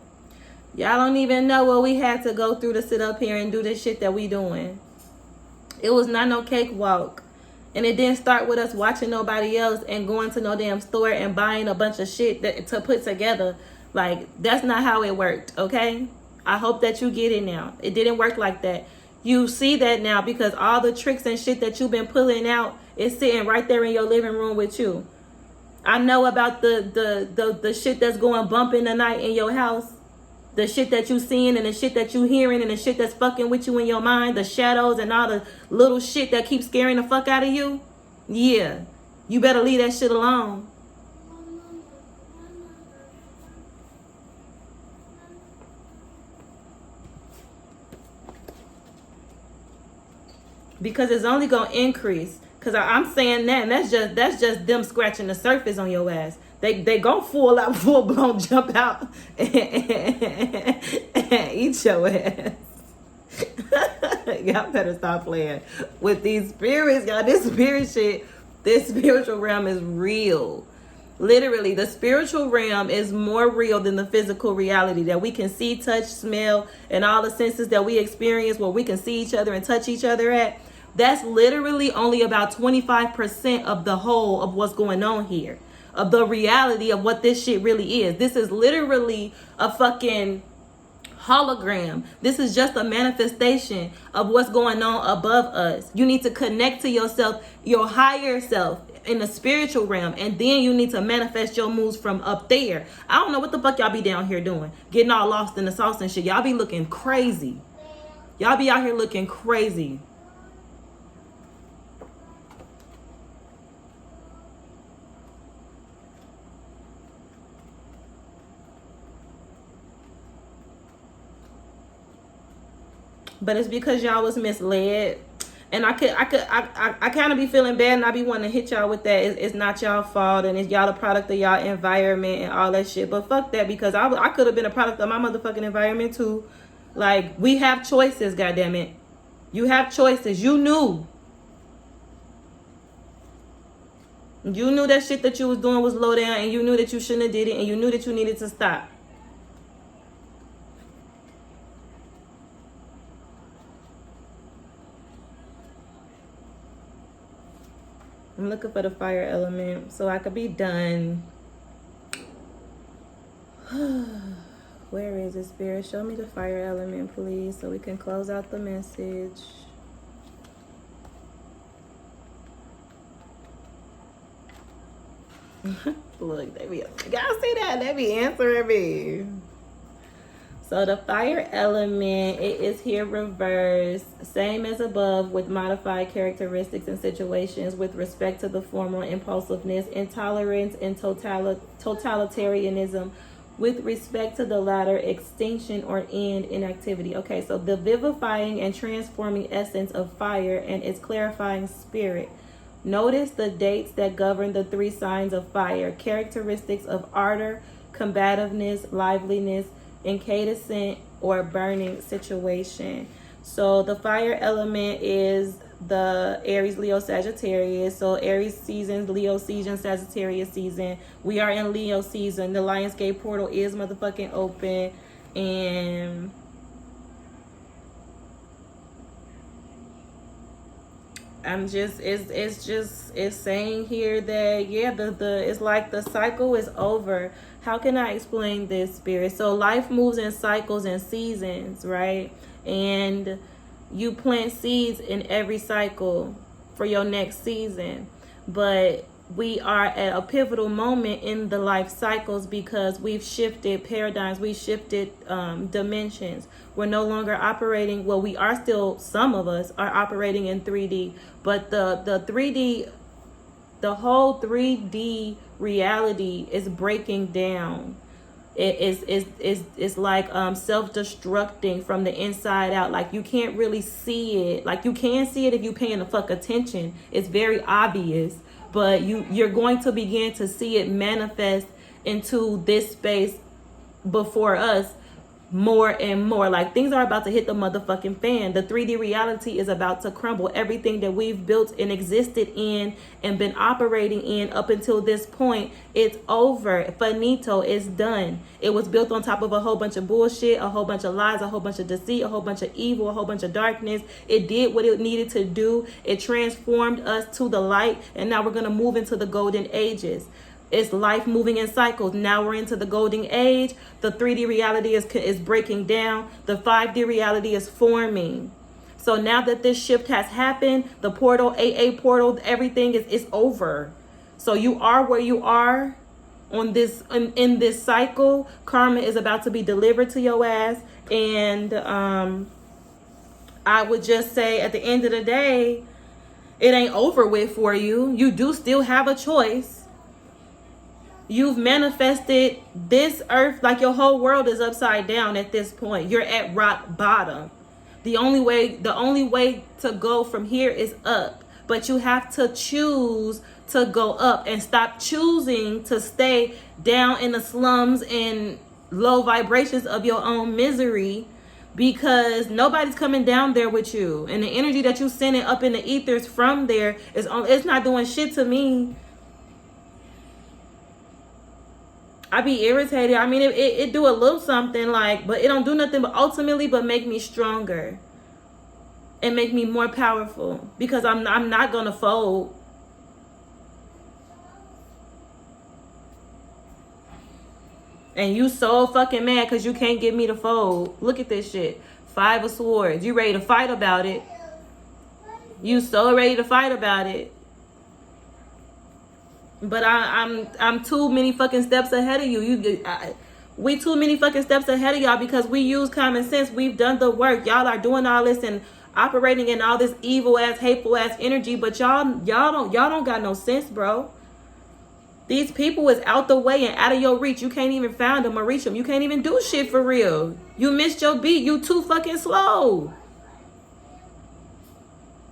A: Y'all don't even know what we had to go through to sit up here and do this shit that we doing. It was not no cakewalk. And it didn't start with us watching nobody else and going to no damn store and buying a bunch of shit to put together. Like, that's not how it worked, okay? I hope that you get it now. It didn't work like that. You see that now because all the tricks and shit that you've been pulling out is sitting right there in your living room with you. I know about the shit that's going bump in the night in your house. The shit that you seeing and the shit that you hearing and the shit that's fucking with you in your mind. The shadows and all the little shit that keeps scaring the fuck out of you. Yeah. You better leave that shit alone. Because it's only gonna increase. Cause I'm saying that, and that's just them scratching the surface on your ass. They gon' full blown jump out and eat your ass. Y'all better stop playing with these spirits, y'all. This spirit shit, this spiritual realm is real. Literally, the spiritual realm is more real than the physical reality that we can see, touch, smell, and all the senses that we experience where we can see each other and touch each other at. That's literally only about 25% of the whole of what's going on here, of the reality of what this shit really is. This is literally a fucking hologram. This is just a manifestation of what's going on above us. You need to connect to yourself, your higher self in the spiritual realm, and then you need to manifest your moves from up there. I don't know what the fuck y'all be down here doing, getting all lost in the sauce and shit. Y'all be looking crazy. Y'all be out here looking crazy. But it's because y'all was misled. And I kind of be feeling bad, and I be wanting to hit y'all with that. It's not y'all fault, and it's y'all a product of y'all environment and all that shit. But fuck that, because I could have been a product of my motherfucking environment too. Like, we have choices, goddammit. You have choices. You knew. You knew that shit that you was doing was low down, and you knew that you shouldn't have did it, and you knew that you needed to stop. I'm looking for the fire element so I could be done. Where is it, Spirit? Show me the fire element, please, so we can close out the message. Look, they be, y'all see that? They be answering me. So the fire element, it is here reversed, same as above, with modified characteristics and situations with respect to the former impulsiveness, intolerance, and totalitarianism with respect to the latter, extinction or end, inactivity. Okay, so the vivifying and transforming essence of fire and its clarifying spirit. Notice the dates that govern the 3 signs of fire: characteristics of ardor, combativeness, liveliness, incandescent or burning situation. So the fire element is the Aries, Leo, Sagittarius. So Aries season, Leo season, Sagittarius season. We are in Leo season. The Lionsgate portal is motherfucking open, and it's saying here that, yeah, the it's like the cycle is over. How can I explain this, Spirit? So life moves in cycles and seasons, right? And you plant seeds in every cycle for your next season. But we are at a pivotal moment in the life cycles because we've shifted paradigms, we've shifted dimensions. We're no longer operating, well, we are still, some of us are operating in 3D, but the 3D, the whole 3D reality is breaking down. It's like self-destructing from the inside out. Like, you can't really see it. Like, you can see it if you're paying the fuck attention. It's very obvious, but you're going to begin to see it manifest into this space before us more and more. Like, things are about to hit the motherfucking fan. The 3D reality is about to crumble. Everything that we've built and existed in and been operating in up until this point, it's over. Finito. It's done. It was built on top of a whole bunch of bullshit, a whole bunch of lies, a whole bunch of deceit, a whole bunch of evil, a whole bunch of darkness. It did what it needed to do. It transformed us to the light, and now we're going to move into the golden ages. It's life moving in cycles. Now we're into the golden age. The 3D reality is breaking down. The 5D reality is forming. So now that this shift has happened, the portal, AA portal, everything is over. So you are where you are on this in this cycle. Karma is about to be delivered to your ass. And I would just say, at the end of the day, It ain't over with for you. You do still have a choice. You've manifested this earth like your whole world is upside down at this point. You're at rock bottom. The only way to go from here is up. But you have to choose to go up and stop choosing to stay down in the slums and low vibrations of your own misery, because nobody's coming down there with you. And the energy that you sending up in the ethers from there it's not doing shit to me. I be irritated. I mean, it do a little something, like, but it don't do nothing but ultimately but make me stronger and make me more powerful, because I'm not gonna fold. And you so fucking mad because you can't get me to fold. Look at this shit. 5 of Swords. You ready to fight about it. You so ready to fight about it. But I'm too many fucking steps ahead of you. We too many fucking steps ahead of y'all because we use common sense. We've done the work. Y'all are doing all this and operating in all this evil ass, hateful ass energy, but y'all don't got no sense, bro. These people is out the way and out of your reach. You can't even find them or reach them. You can't even do shit for real. You missed your beat. You too fucking slow.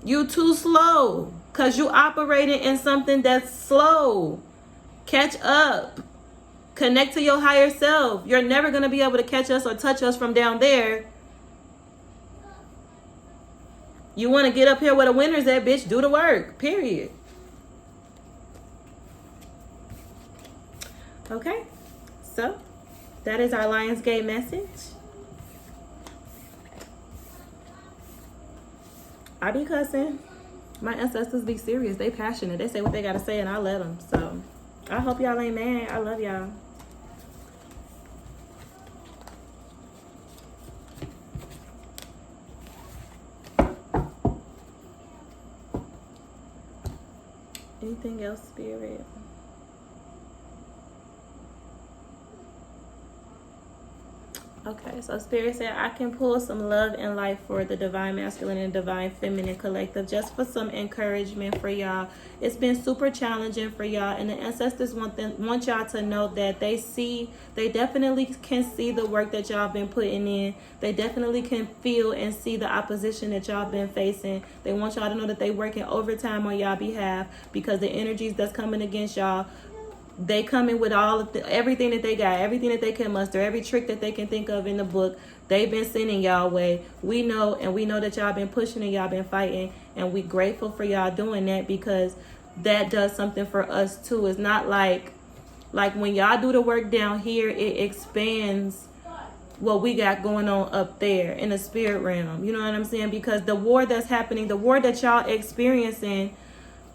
A: You too slow. Because you operating in something that's slow. Catch up. Connect to your higher self. You're never going to be able to catch us or touch us from down there. You want to get up here where the winners at, bitch. Do the work. Period. Okay, so that is our Lionsgate message. I be cussing. My ancestors be serious. They passionate. They say what they gotta say and I let them. So I hope y'all ain't mad. I love y'all. Anything else, Spirit? Okay, so Spirit said I can pull some love and light for the Divine Masculine and Divine Feminine Collective, just for some encouragement for y'all. It's been super challenging for y'all, and the ancestors want y'all to know that they definitely can see the work that y'all been putting in. They definitely can feel and see the opposition that y'all been facing. They want y'all to know that they working overtime on y'all behalf, because the energies that's coming against y'all, they come in with all of everything that they got, everything that they can muster, every trick that they can think of in the book. They've been sending y'all way. We know, and we know that y'all been pushing and y'all been fighting, and we grateful for y'all doing that, because that does something for us too. It's not like when y'all do the work down here, it expands what we got going on up there in the spirit realm. You know what I'm saying? Because the war that's happening, the war that y'all experiencing,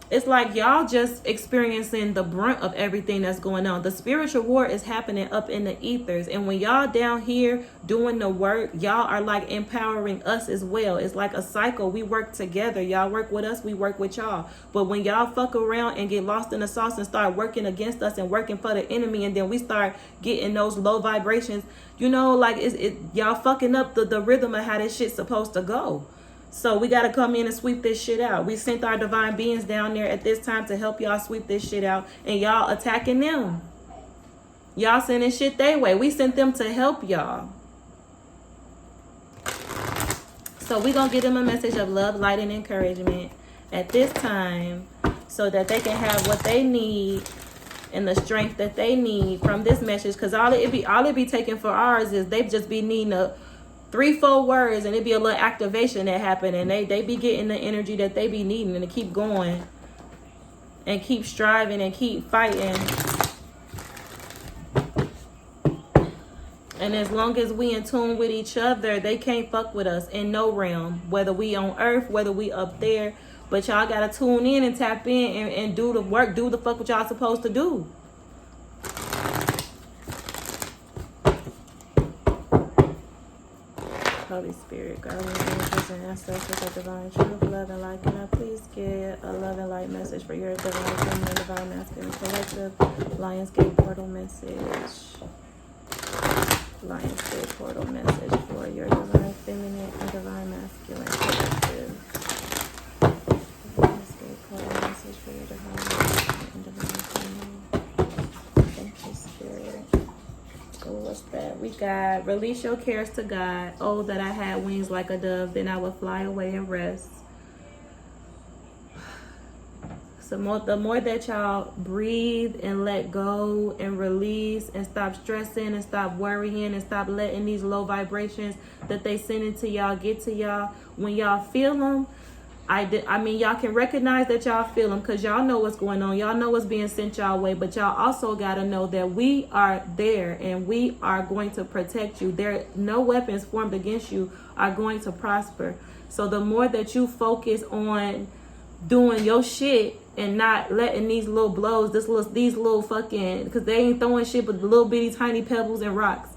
A: it's like y'all just experiencing the brunt of everything that's going on. The spiritual war is happening up in the ethers. And when y'all down here doing the work, y'all are like empowering us as well. It's like a cycle. We work together. Y'all work with us. We work with y'all. But when y'all fuck around and get lost in the sauce and start working against us and working for the enemy, and then we start getting those low vibrations, you know, like y'all fucking up the rhythm of how this shit's supposed to go. So we got to come in and sweep this shit out. We sent our divine beings down there at this time to help y'all sweep this shit out. And y'all attacking them. Y'all sending shit their way. We sent them to help y'all. So we going to give them a message of love, light, and encouragement at this time, so that they can have what they need and the strength that they need from this message. Because all it be taking for ours is they just be needing 3-4 words, and it be a little activation that happen, and they be getting the energy that they be needing, and to keep going and keep striving and keep fighting. And as long as we in tune with each other, they can't fuck with us in no realm, whether we on earth, whether we up there. But y'all gotta tune in and tap in and do the work, do the fuck what y'all supposed to do. Holy Spirit, guardian angels and ancestors of divine truth, love and light, can I please get a love and light message for your divine feminine, divine masculine collective? Lionsgate portal message. Lionsgate portal message for your divine feminine and divine masculine collective. Lionsgate God. Release your cares to God. Oh, that I had wings like a dove, then I would fly away and rest. So the more that y'all breathe and let go and release and stop stressing and stop worrying and stop letting these low vibrations that they send into y'all get to y'all, when y'all feel them, I mean, y'all can recognize that y'all feel them because y'all know what's going on. Y'all know what's being sent y'all way, but y'all also got to know that we are there and we are going to protect you. No weapons formed against you are going to prosper. So the more that you focus on doing your shit and not letting these little blows, these little fucking, because they ain't throwing shit but the little bitty tiny pebbles and rocks.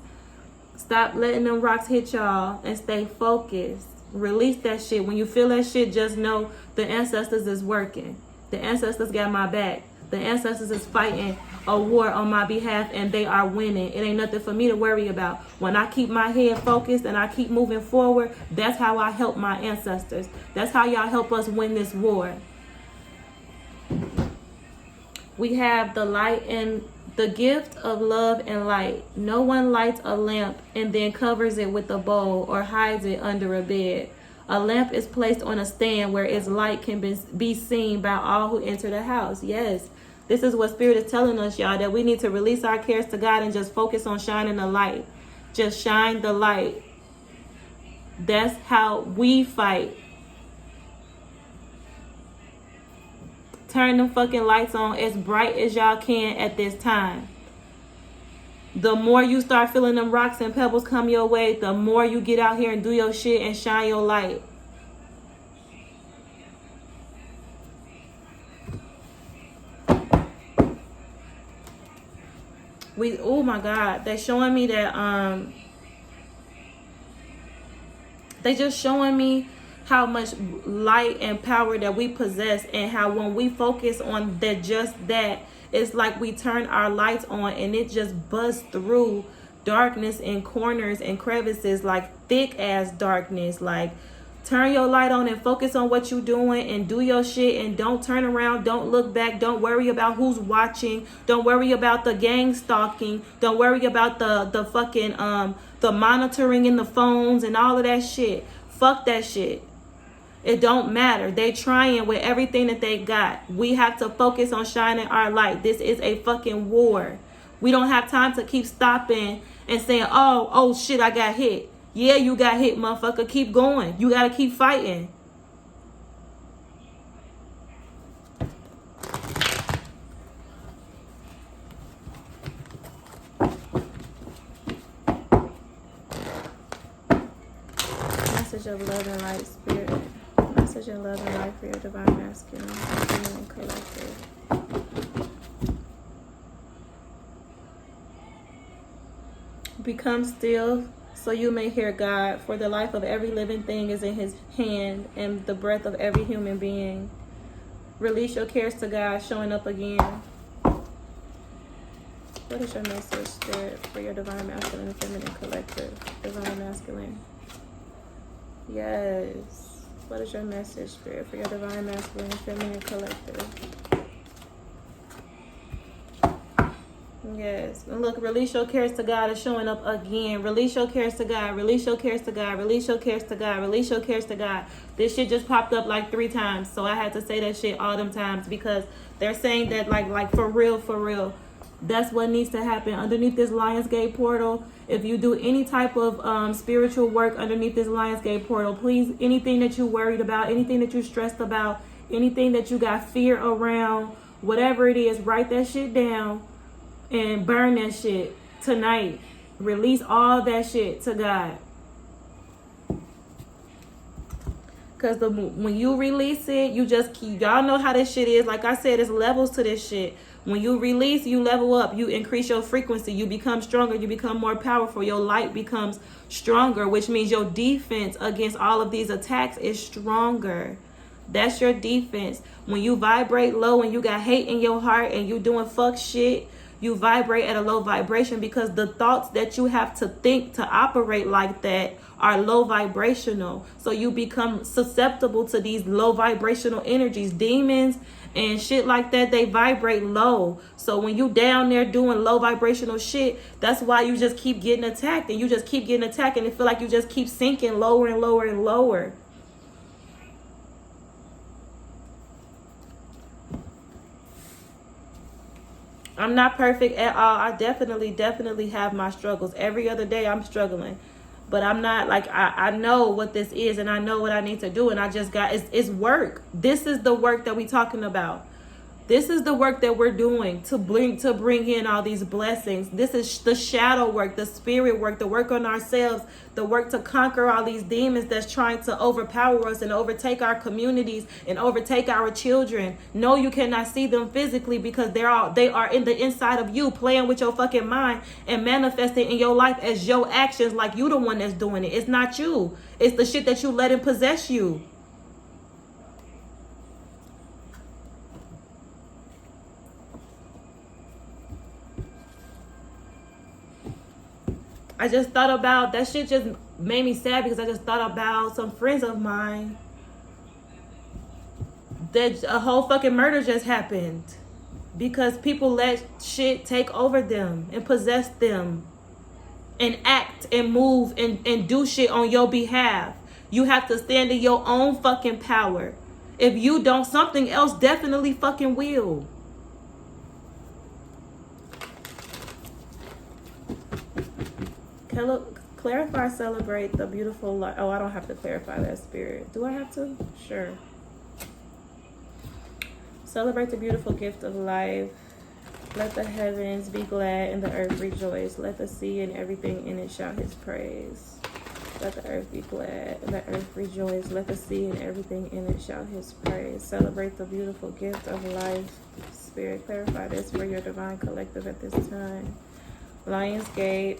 A: Stop letting them rocks hit y'all and stay focused. Release that shit. When you feel that shit, just know the ancestors is working. The ancestors got my back. The ancestors is fighting a war on my behalf and they are winning. It ain't nothing for me to worry about. When I keep my head focused and I keep moving forward, that's how I help my ancestors. That's how y'all help us win this war. We have the light and the gift of love and light. No one lights a lamp and then covers it with a bowl or hides it under a bed. A lamp is placed on a stand where its light can be seen by all who enter the house. Yes, this is what Spirit is telling us, y'all, that we need to release our cares to God and just focus on shining the light. Just shine the light. That's how we fight. Turn them fucking lights on as bright as y'all can at this time. The more you start feeling them rocks and pebbles come your way, the more you get out here and do your shit and shine your light. Oh my God, they're showing me that they just showing me how much light and power that we possess, and how when we focus on that, it's like we turn our lights on and it just busts through darkness and corners and crevices, like thick ass darkness. Like, turn your light on and focus on what you're doing and do your shit, and don't turn around, don't look back, don't worry about who's watching, don't worry about the gang stalking, don't worry about the fucking the monitoring in the phones and all of that shit. Fuck that shit. It don't matter. They trying with everything that they got. We have to focus on shining our light. This is a fucking war. We don't have time to keep stopping and saying, oh shit, I got hit. Yeah, you got hit, motherfucker. Keep going. You gotta keep fighting. Message of love and light, Spirit. Message of love and light for your divine masculine, feminine, collective. Become still so you may hear God, for the life of every living thing is in his hand, and the breath of every human being. Release your cares to God, showing up again. What is your message, Spirit, for your divine masculine and feminine collective? Divine masculine. Yes. What is your message, Spirit, for your divine masculine and feminine collective? Yes. And look, release your cares to God is showing up again. Release your cares to God. Release your cares to God. Release your cares to God. Release your cares to God. This shit just popped up like 3 times. So I had to say that shit all them times, because they're saying that like for real. That's what needs to happen underneath this Lionsgate portal. If you do any type of spiritual work underneath this Lionsgate portal, please, anything that you're worried about, anything that you're stressed about, anything that you got fear around, whatever it is, write that shit down and burn that shit tonight. Release all that shit to God. Because when you release it, you just keep, y'all know how this shit is. Like I said, there's levels to this shit. When you release, you level up, you increase your frequency, you become stronger, you become more powerful, your light becomes stronger, which means your defense against all of these attacks is stronger. That's your defense. When you vibrate low and you got hate in your heart and you doing fuck shit, You vibrate at a low vibration because the thoughts that you have to think to operate like that are low vibrational. So you become susceptible to these low vibrational energies. Demons and shit like that, they vibrate low. So when you down there doing low vibrational shit, that's why you just keep getting attacked, and you just keep getting attacked, and it feel like you just keep sinking lower and lower and lower. I'm not perfect at all. I definitely have my struggles. Every other day I'm struggling. But I'm not like, I know what this is, and I know what I need to do. And I just got, it's work. This is the work that we talking about. This is the work that we're doing to bring in all these blessings. This is the shadow work, the spirit work, the work on ourselves, the work to conquer all these demons that's trying to overpower us and overtake our communities and overtake our children. No, you cannot see them physically because they are in the inside of you, playing with your fucking mind and manifesting in your life as your actions, like you the one that's doing it. It's not you. It's the shit that you let it possess you. I just thought about, that shit just made me sad because I just thought about some friends of mine that a whole fucking murder just happened because people let shit take over them and possess them and act and move and do shit on your behalf. You have to stand in your own fucking power. If you don't, something else definitely fucking will. Clarify, celebrate the beautiful life. Oh, I don't have to clarify that, spirit. Do I have to? Sure. Celebrate the beautiful gift of life. Let the heavens be glad and the earth rejoice. Let the sea and everything in it shout his praise. Let the earth be glad and the earth rejoice. Let the sea and everything in it shout his praise. Celebrate the beautiful gift of life. Spirit, clarify this for your divine collective at this time. Lionsgate.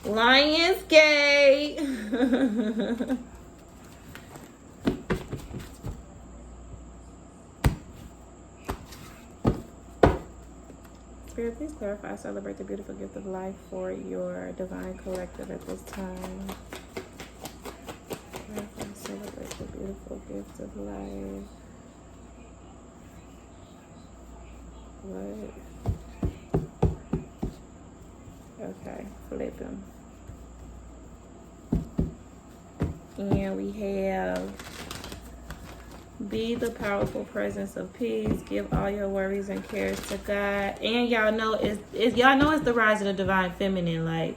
A: Lionsgate. Spirit, please clarify, celebrate the beautiful gift of life for your divine collective at this time. Clarify, celebrate the beautiful gift of life. What? Okay, flip him. And we have, be the powerful presence of peace. Give all your worries and cares to God. And y'all know it's the rise of the divine feminine. Like,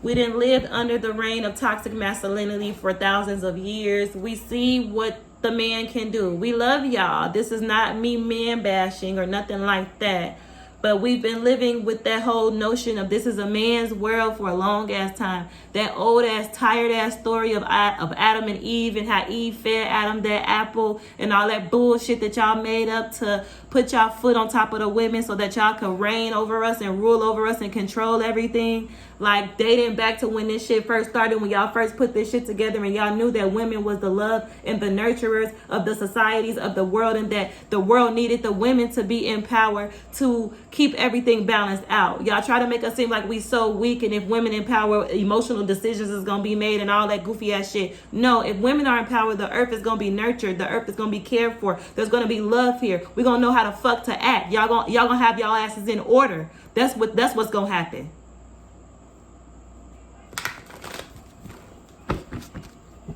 A: we didn't live under the reign of toxic masculinity for thousands of years. We see what the man can do. We love y'all. This is not me man bashing or nothing like that. But we've been living with that whole notion of this is a man's world for a long ass time. That old ass, tired ass story of Adam and Eve and how Eve fed Adam that apple and all that bullshit that y'all made up to put y'all foot on top of the women so that y'all could reign over us and rule over us and control everything. Like, dating back to when this shit first started, when y'all first put this shit together and y'all knew that women was the love and the nurturers of the societies of the world, and that the world needed the women to be in power to keep everything balanced out. Y'all try to make us seem like we so weak, and if women in power, emotional decisions is gonna be made and all that goofy ass shit. No, if women are in power, the earth is gonna be nurtured, the earth is gonna be cared for, there's gonna be love here. We're gonna know how to fuck to act. Y'all gonna have y'all asses in order. That's what's gonna happen.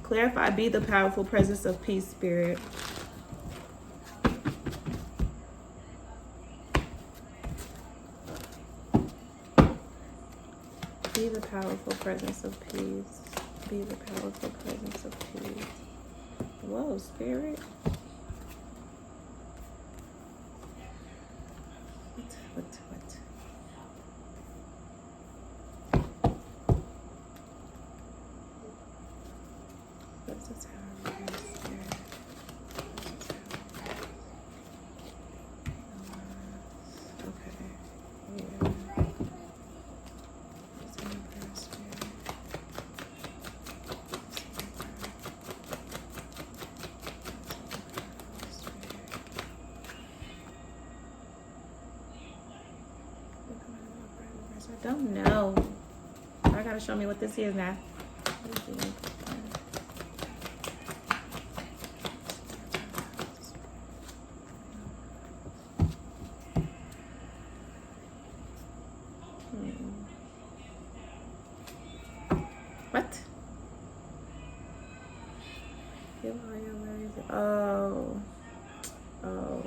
A: Clarify, be the powerful presence of peace, spirit. Be the powerful presence of peace. Be the powerful presence of peace. Whoa, spirit. What? What's the tower of your spirit? Okay. Yeah. Don't know. I gotta show me what this is now. What? Oh. Oh.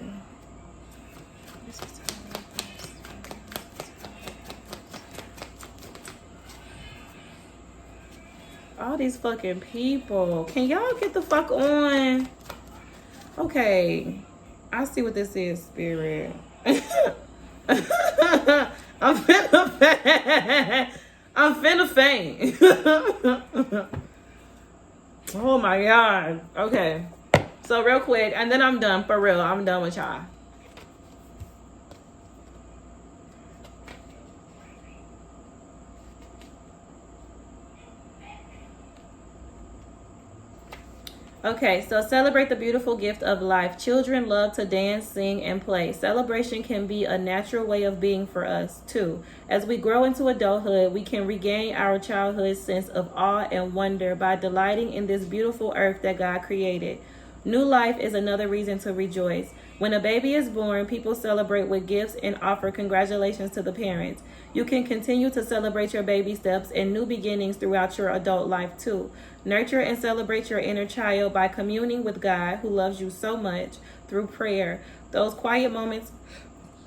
A: All these fucking people. Can y'all get the fuck on? Okay. I see what this is, Spirit. I'm finna faint. Oh my God. Okay. So real quick, and then I'm done. For real, I'm done with y'all. Okay, so celebrate the beautiful gift of life. Children love to dance, sing, and play. Celebration can be a natural way of being for us, too. As we grow into adulthood, we can regain our childhood sense of awe and wonder by delighting in this beautiful earth that God created. New life is another reason to rejoice. When a baby is born, people celebrate with gifts and offer congratulations to the parents. You can continue to celebrate your baby steps and new beginnings throughout your adult life too. Nurture and celebrate your inner child by communing with God, who loves you so much, through prayer. Those quiet moments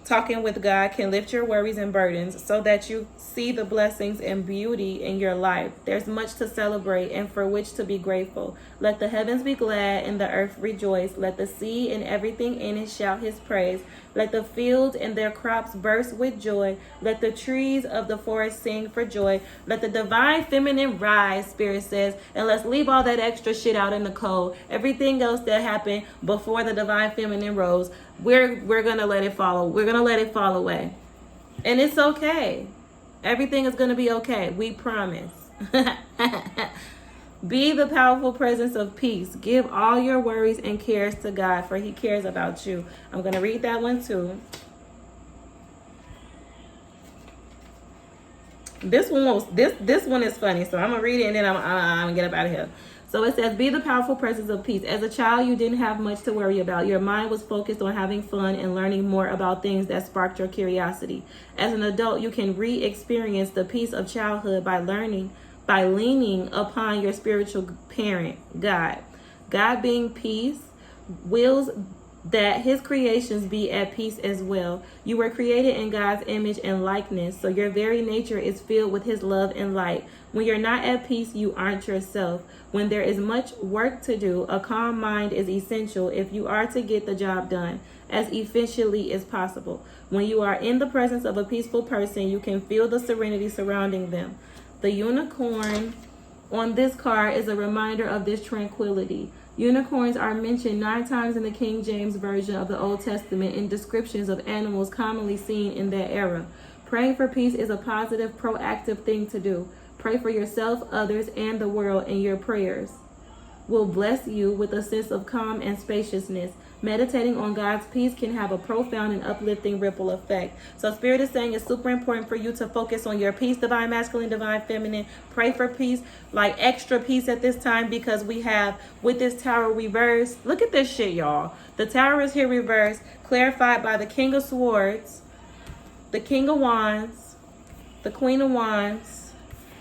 A: talking with God can lift your worries and burdens so that you see the blessings and beauty in your life. There's much to celebrate and for which to be grateful. Let the heavens be glad and the earth rejoice. Let the sea and everything in it shout his praise. Let the fields and their crops burst with joy. Let the trees of the forest sing for joy. Let the divine feminine rise, Spirit says, and let's leave all that extra shit out in the cold. Everything else that happened before the divine feminine rose, we're gonna let it follow. We're gonna let it fall away. And it's okay. Everything is gonna be okay. We promise. Be the powerful presence of peace. Give all your worries and cares to God, for he cares about you. I'm going to read that one too. This one is funny, so I'm going to read it and then I'm going to get up out of here. So it says, be the powerful presence of peace. As a child, you didn't have much to worry about. Your mind was focused on having fun and learning more about things that sparked your curiosity. As an adult, you can re-experience the peace of childhood by leaning upon your spiritual parent, God. God being peace wills that his creations be at peace as well. You were created in God's image and likeness, so your very nature is filled with his love and light. When you're not at peace, you aren't yourself. When there is much work to do, a calm mind is essential if you are to get the job done as efficiently as possible. When you are in the presence of a peaceful person, you can feel the serenity surrounding them. The unicorn on this card is a reminder of this tranquility. Unicorns are mentioned 9 times in the King James Version of the Old Testament in descriptions of animals commonly seen in that era. Praying for peace is a positive, proactive thing to do. Pray for yourself, others, and the world, and your prayers will bless you with a sense of calm and spaciousness. Meditating on God's peace can have a profound and uplifting ripple effect. So Spirit is saying it's super important for you to focus on your peace, divine masculine, divine feminine. Pray for peace, like extra peace at this time, because we have, with this tower reversed, look at this shit, y'all. The tower is here reversed, clarified by the King of Swords, the King of Wands, the Queen of Wands,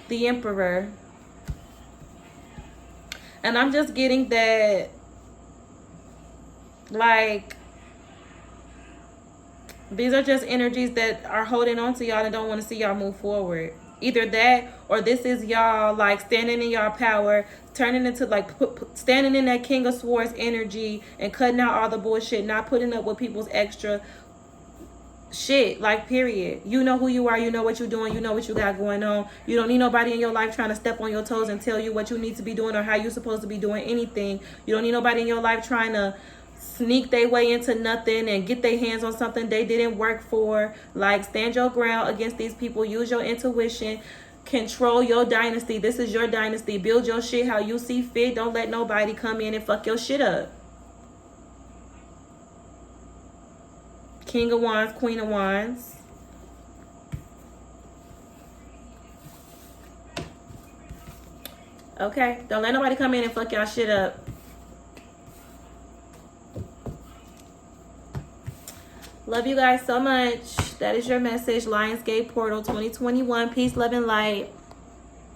A: the Emperor. And I'm just getting that, like, these are just energies that are holding on to y'all and don't want to see y'all move forward. Either that, or this is y'all, like, standing in y'all power, turning into, like, standing in that King of Swords energy and cutting out all the bullshit, not putting up with people's extra shit, like, period. You know who you are, you know what you're doing, you know what you got going on. You don't need nobody in your life trying to step on your toes and tell you what you need to be doing or how you're supposed to be doing anything. You don't need nobody in your life trying to sneak their way into nothing and get their hands on something they didn't work for. Like, stand your ground against these people. Use your intuition. Control your dynasty. This is your dynasty. Build your shit how you see fit. Don't let nobody come in and fuck your shit up. King of Wands, Queen of Wands. Okay? Don't let nobody come in and fuck y'all shit up. Love you guys so much. That is your message. Lionsgate Portal 2021. Peace, love, and light.